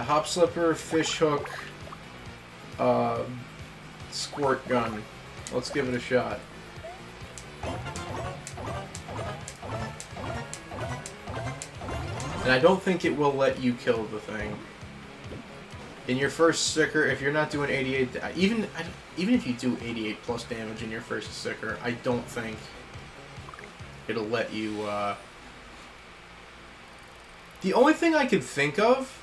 hop slipper, fish hook, squirt gun. Let's give it a shot. And I don't think it will let you kill the thing. In your first sticker, if you're not doing 88, even if you do 88 plus damage in your first sticker, I don't think it'll let you. The only thing I could think of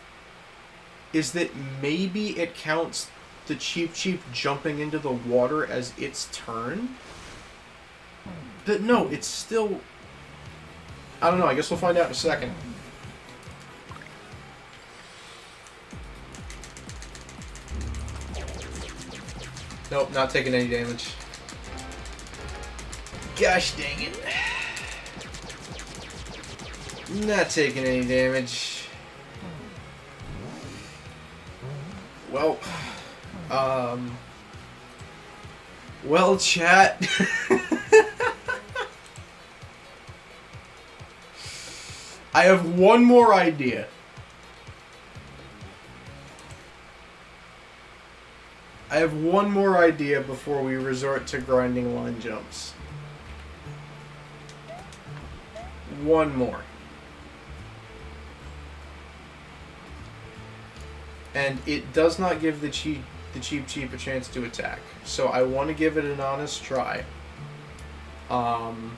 is that maybe it counts the Cheep Cheep jumping into the water as its turn. But no, it's still... I don't know, I guess we'll find out in a second. Nope, not taking any damage. Gosh dang it. Not taking any damage. Well, well, chat. I have one more idea. I have one more idea before we resort to grinding line jumps. One more. And it does not give the Cheep Cheep a chance to attack. So I want to give it an honest try. I'm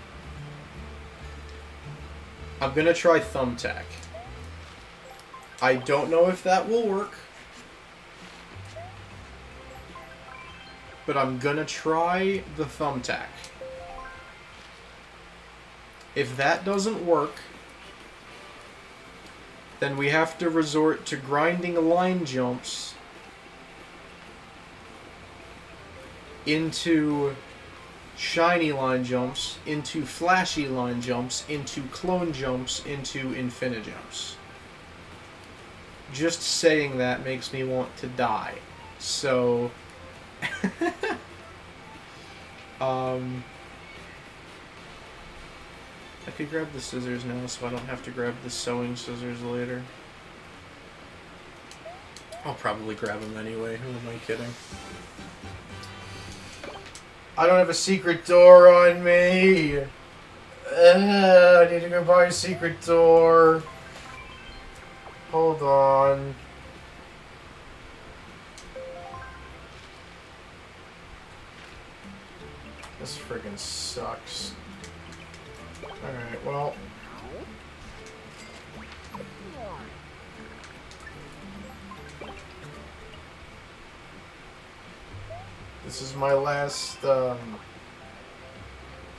gonna try Thumbtack. I don't know if that will work. But I'm gonna try the Thumbtack. If that doesn't work, then we have to resort to grinding line jumps into shiny line jumps, into flashy line jumps, into clone jumps, into Infinijumps. Just saying that makes me want to die. So... I could grab the scissors now so I don't have to grab the sewing scissors later. I'll probably grab them anyway, who am I kidding? I don't have a secret door on me! I need to go buy a secret door. Hold on. This friggin' sucks. Alright, well... This is my last,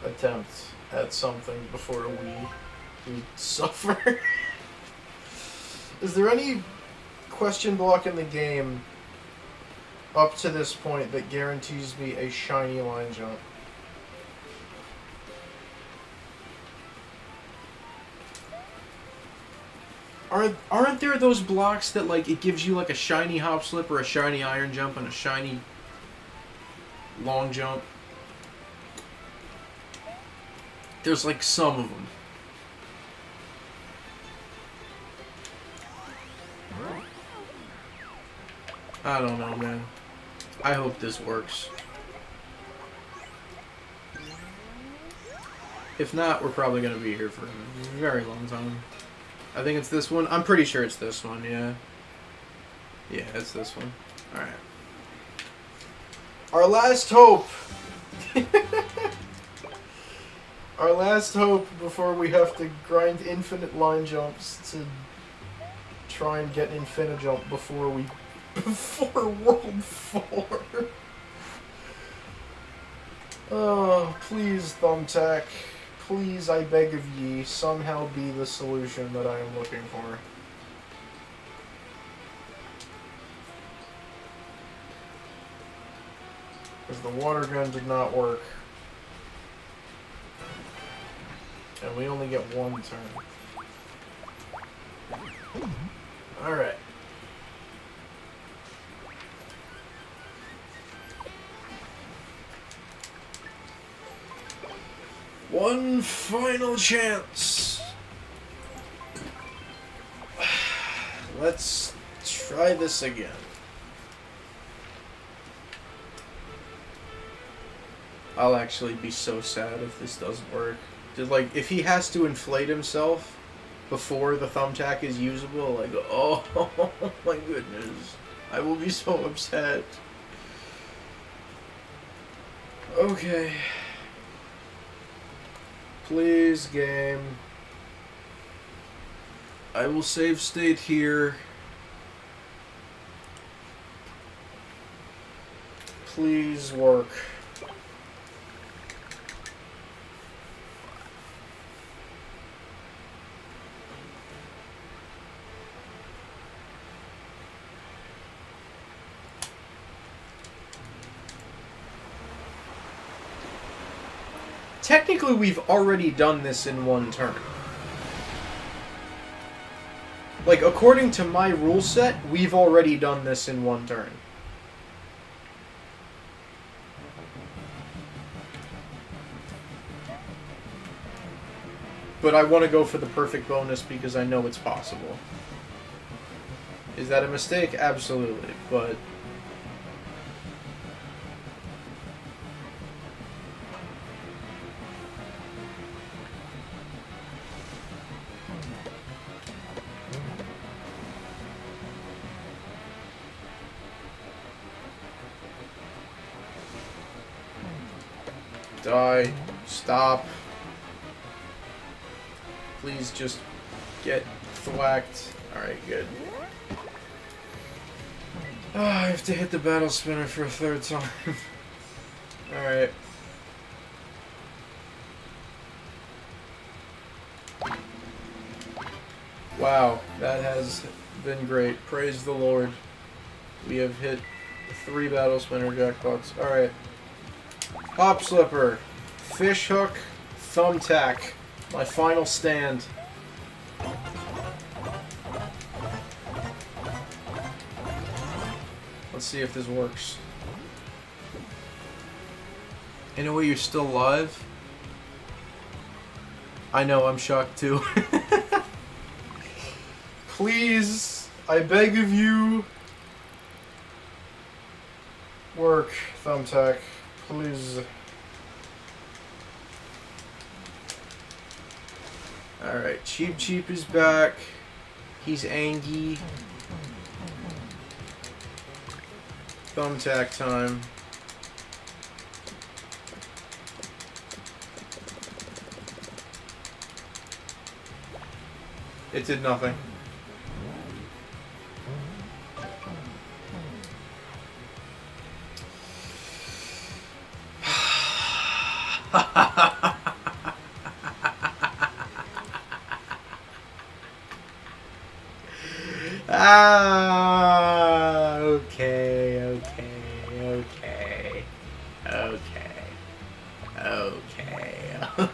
attempt at something before we suffer. Is there any question block in the game up to this point that guarantees me a shiny line jump? Aren't there those blocks that, like, it gives you, like, a shiny hop slip or a shiny iron jump and a shiny long jump? There's, like, some of them. I don't know, man. I hope this works. If not, we're probably going to be here for a very long time. I think it's this one. I'm pretty sure it's this one, yeah. Yeah, it's this one. Alright. Our last hope! Our last hope before we have to grind infinite line jumps to try and get Infinijump before we... before World 4. Oh, please, Thumbtack. Please, I beg of ye, somehow be the solution that I am looking for. Because the water gun did not work. And we only get one turn. Alright. One final chance. let's try this again. I'll actually be so sad if this doesn't work. Just like, if he has to inflate himself before the thumbtack is usable, like, oh my goodness. I will be so upset. Okay. Please, game. I will save state here. Please work. Technically, we've already done this in one turn. Like, according to my rule set, we've already done this in one turn. But I want to go for the perfect bonus because I know it's possible. Is that a mistake? Absolutely, but... Die. Stop. Please just get thwacked. Alright, good. Oh, I have to hit the battle spinner for a third time. Alright. Wow, that has been great. Praise the Lord. We have hit 3 battle spinner jackpots. Alright. Hop slipper, fish hook, thumbtack. My final stand. Let's see if this works. In a way, you're still alive? I know, I'm shocked too. Please, I beg of you. Work, thumbtack. Please. Alright, Cheep Cheep is back. He's angry. Thumbtack time. It did nothing.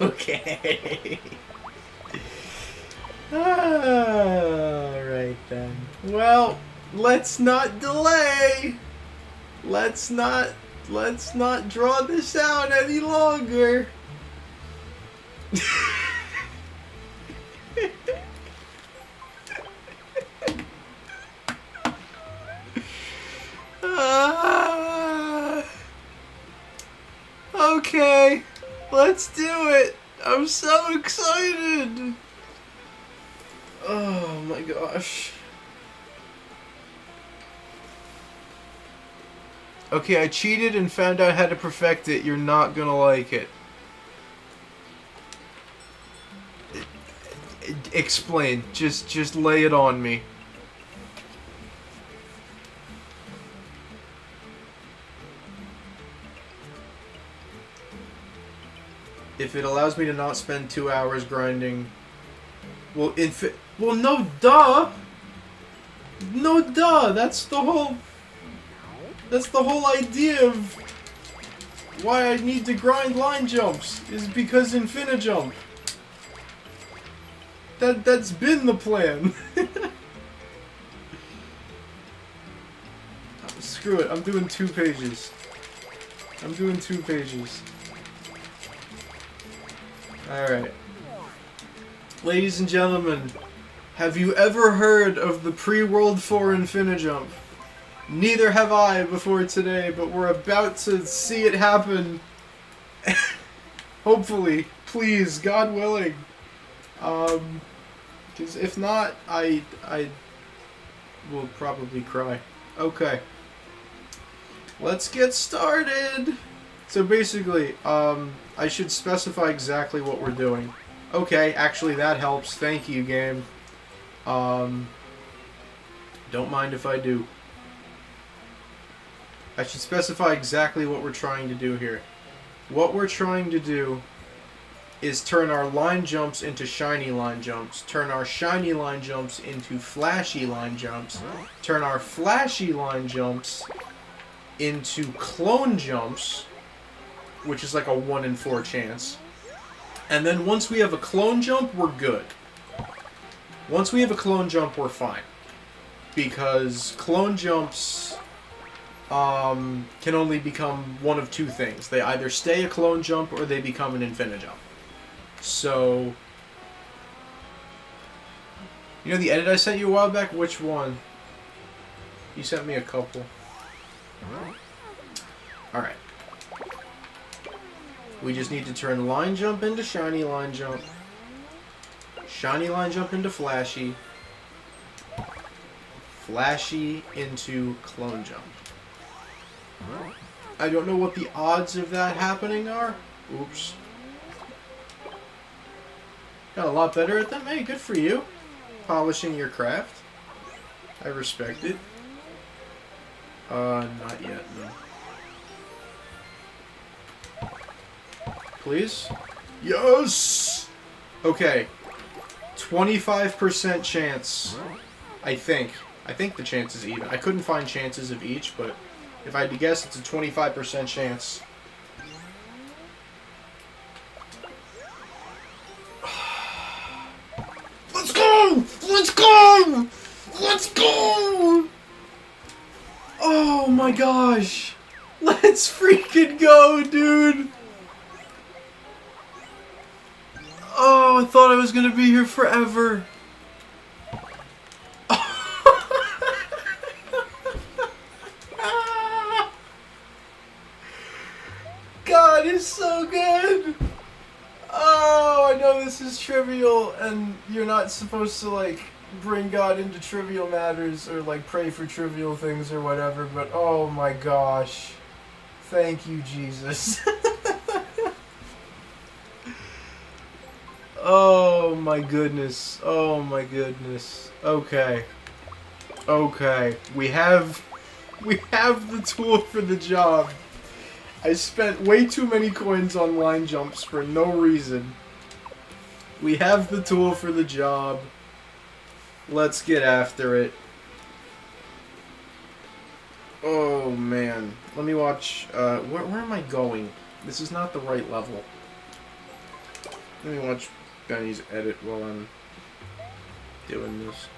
Okay. Alright then. Well, let's not delay. Let's not draw this out any longer. Okay, let's do it. I'm so excited. Oh my gosh. Okay, I cheated and found out how to perfect it. You're not gonna like it. Explain. Just lay it on me. If it allows me to not spend 2 hours grinding... Well, no, duh! No, duh! That's the whole idea of why I need to grind line jumps, is because Infinijump. That's been the plan. Screw it, I'm doing 2 pages. Alright. Ladies and gentlemen, Have you ever heard of the pre-World 4 Infinijump? Neither have I before today, but we're about to see it happen. Hopefully. Please, God willing. Because if not, I will probably cry. Okay. Let's get started! So basically, I should specify exactly what we're doing. Okay, actually that helps. Thank you, game. Don't mind if I do. I should specify exactly what we're trying to do here. What we're trying to do is turn our line jumps into shiny line jumps, turn our shiny line jumps into flashy line jumps, turn our flashy line jumps into clone jumps, which is like a 1 in 4 chance. And then once we have a clone jump, we're good. Once we have a clone jump, we're fine. Because clone jumps can only become one of two things. They either stay a clone jump or they become an Infinijump. So, you know the edit I sent you a while back? Which one? You sent me a couple. Alright. We just need to turn line jump into shiny line jump. Shiny line jump into flashy. Flashy into clone jump. I don't know what the odds of that happening are. Oops. Got a lot better at them. Hey, good for you. Polishing your craft. I respect it. Not yet, no. Please? Yes! Okay. 25% chance. I think. I think the chance is even. I couldn't find chances of each, but if I had to guess, it's a 25% chance. Let's go! Let's go! Let's go! Oh my gosh! Let's freaking go, dude! Oh, I thought I was gonna be here forever. God, it's so good! Oh, I know this is trivial, and you're not supposed to, like, bring God into trivial matters, or, like, pray for trivial things or whatever, but oh my gosh. Thank you, Jesus. Oh my goodness. Oh my goodness. Okay. Okay. We have the tool for the job. I spent way too many coins on line jumps for no reason. We have the tool for the job. Let's get after it. Oh man. Let me watch, where am I going? This is not the right level. Let me watch Benny's edit while I'm doing this.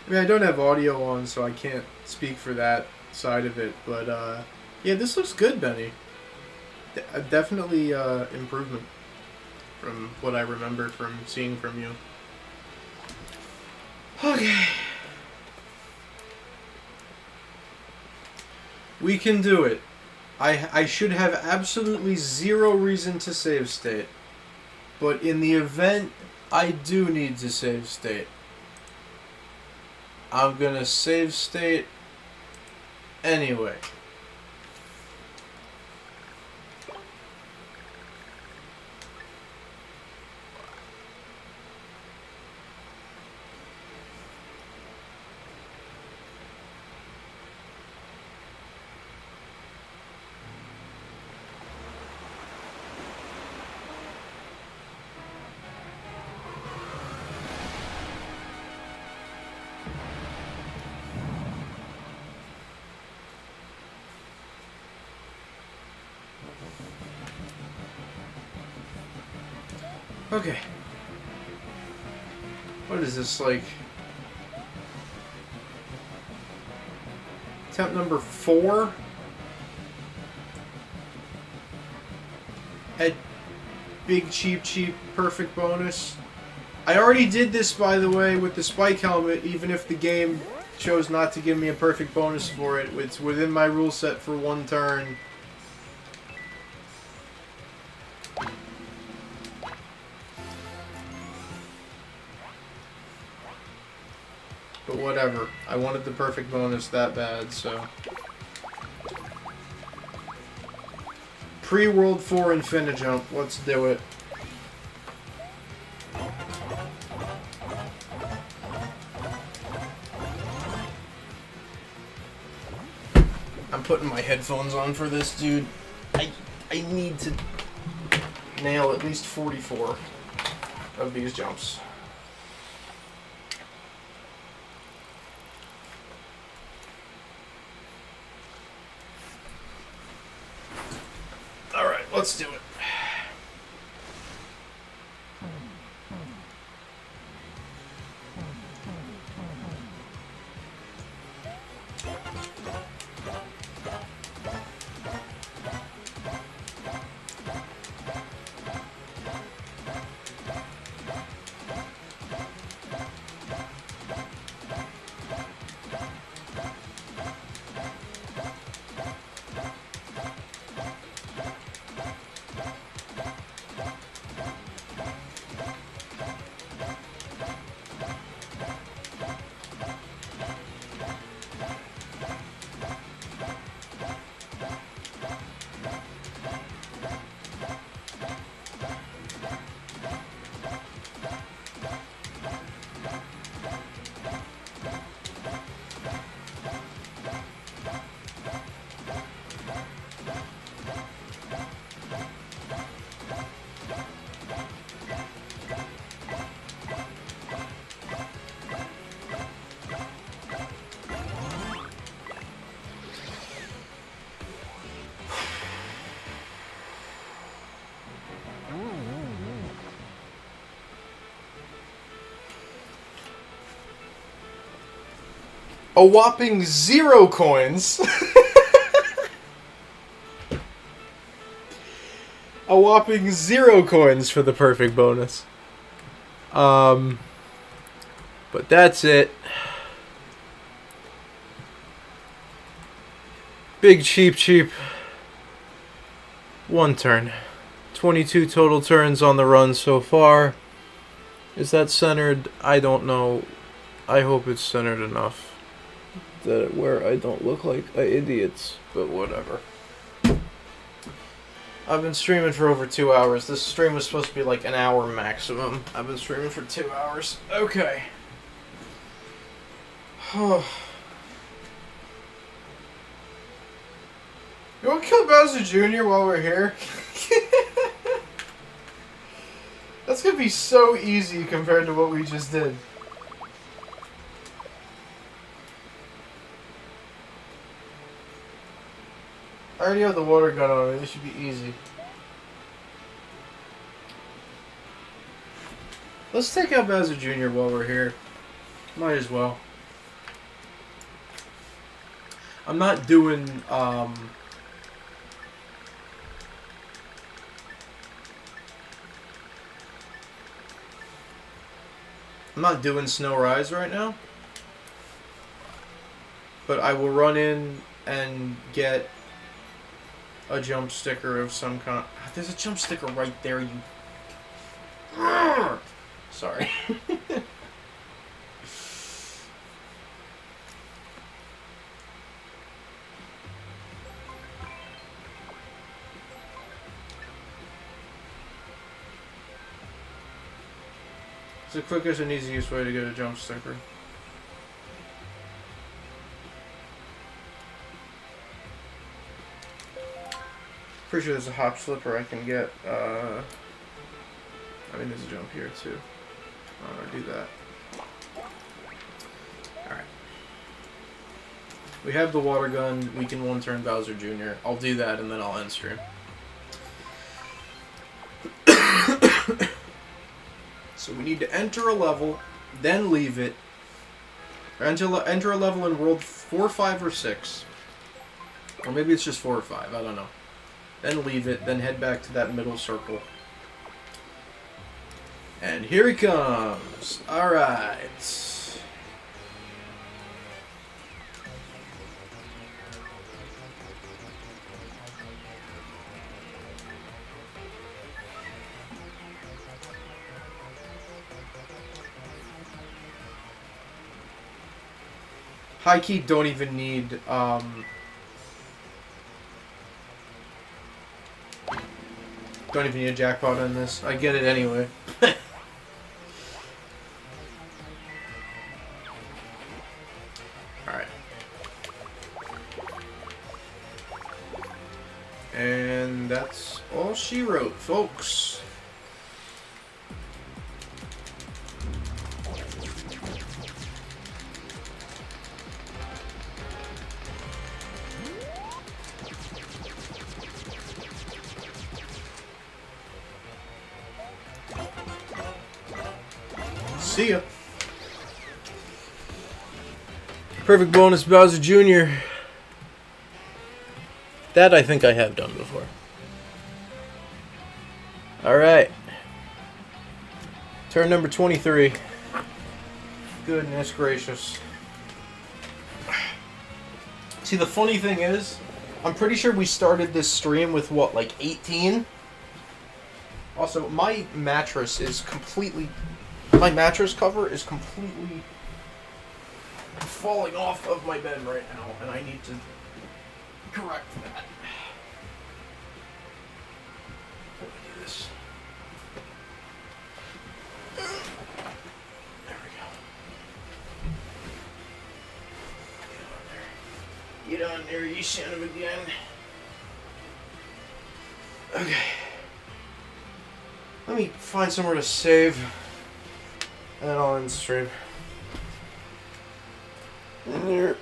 I mean, I don't have audio on, so I can't speak for that side of it, but, yeah, this looks good, Benny. Definitely, improvement from what I remember from seeing from you. Okay. We can do it. I should have absolutely zero reason to save state. But in the event I do need to save state, I'm gonna save state anyway. Okay. What is this, like... Attempt number 4? At Big Cheap perfect bonus. I already did this, by the way, with the spike helmet, even if the game chose not to give me a perfect bonus for it. It's within my rule set for 1 turn. But whatever. I wanted the perfect bonus that bad, so... Pre-World 4 Infinijump. Let's do it. I'm putting my headphones on for this, dude. I need to nail at least 44 of these jumps. Alright, let's do it. A whopping 0 coins. A whopping 0 coins for the perfect bonus. But that's it. Big cheap. 1 turn. 22 total turns on the run so far. Is that centered? I don't know. I hope it's centered enough that where I don't look like idiots, but whatever. I've been streaming for over 2 hours. This stream was supposed to be like an hour maximum. I've been streaming for 2 hours. Okay. You want to kill Bowser Jr. while we're here? That's gonna be so easy compared to what we just did. I already have the water gun on it. This should be easy. Let's take out Bowser Jr. while we're here. Might as well. I'm not doing, I'm not doing Snow Rise right now. But I will run in and get a jump sticker of some kind. There's a jump sticker right there, you... Sorry. It's the quickest and easiest way to get a jump sticker. Pretty sure there's a hop slipper I can get. I mean, there's a jump here too. I'm gonna do that. Alright. We have the water gun. We can 1-turn Bowser Jr. I'll do that and then I'll end stream. So we need to enter a level, then leave it. Enter a level in World 4, 5, or 6. Or maybe it's just 4 or 5, I don't know. Then leave it, then head back to that middle circle. And here he comes. Alright. High key don't even need don't even need a jackpot on this. I get it anyway. Alright. And that's all she wrote, folks. See ya. Perfect bonus Bowser Jr. That I think I have done before. Alright. Turn number 23. Goodness gracious. See, the funny thing is, I'm pretty sure we started this stream with what, like 18? Also, my mattress is completely... My mattress cover is completely falling off of my bed right now, and I need to correct that. Let me do this. There we go. Get on there, you son of a gun. Okay. Let me find somewhere to save. And then I'll end the stream. And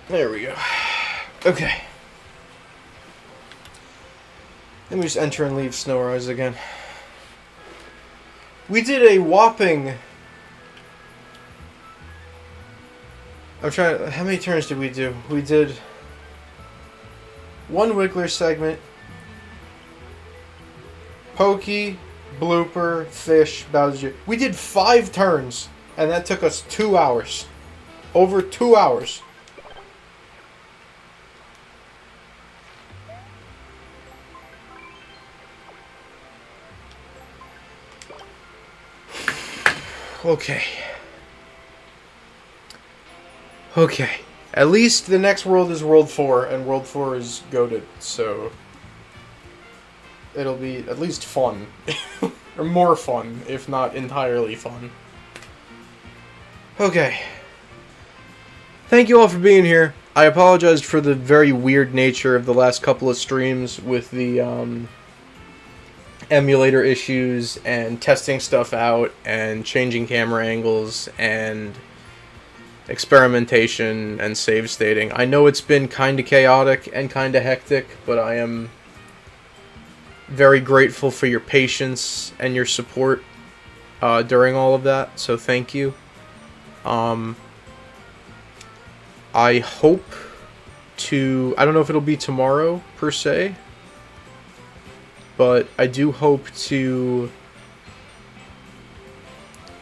there we go. Okay. Let me just enter and leave Snowrise again. We did a whopping... I'm trying... How many turns did we do? We did... one Wiggler segment. Pokey... Blooper, Fish, Bowser. We did 5 turns, and that took us 2 hours. Over 2 hours. Okay. Okay. At least the next world is World 4, and World 4 is goated, so... it'll be at least fun. Or more fun, if not entirely fun. Okay. Thank you all for being here. I apologized for the very weird nature of the last couple of streams with the emulator issues and testing stuff out and changing camera angles and experimentation and save stating. I know it's been kind of chaotic and kind of hectic, but I am very grateful for your patience and your support during all of that, so thank you. I hope to... I don't know if it'll be tomorrow, per se, but I do hope to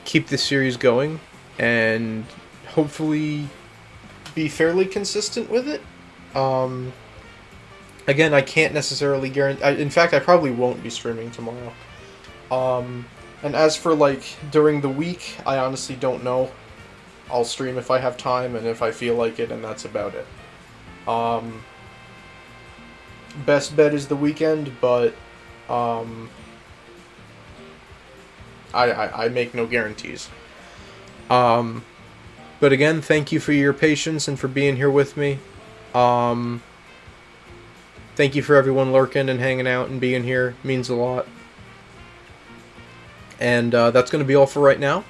keep this series going and hopefully be fairly consistent with it. Again, I can't necessarily guarantee... in fact, I probably won't be streaming tomorrow. And as for, like, during the week, I honestly don't know. I'll stream if I have time and if I feel like it, and that's about it. Best bet is the weekend, but I make no guarantees. But again, thank you for your patience and for being here with me. Thank you for everyone lurking and hanging out and being here. It means a lot. And that's going to be all for right now.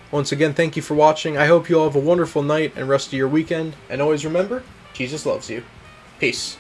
Once again, thank you for watching. I hope you all have a wonderful night and rest of your weekend. And always remember, Jesus loves you. Peace.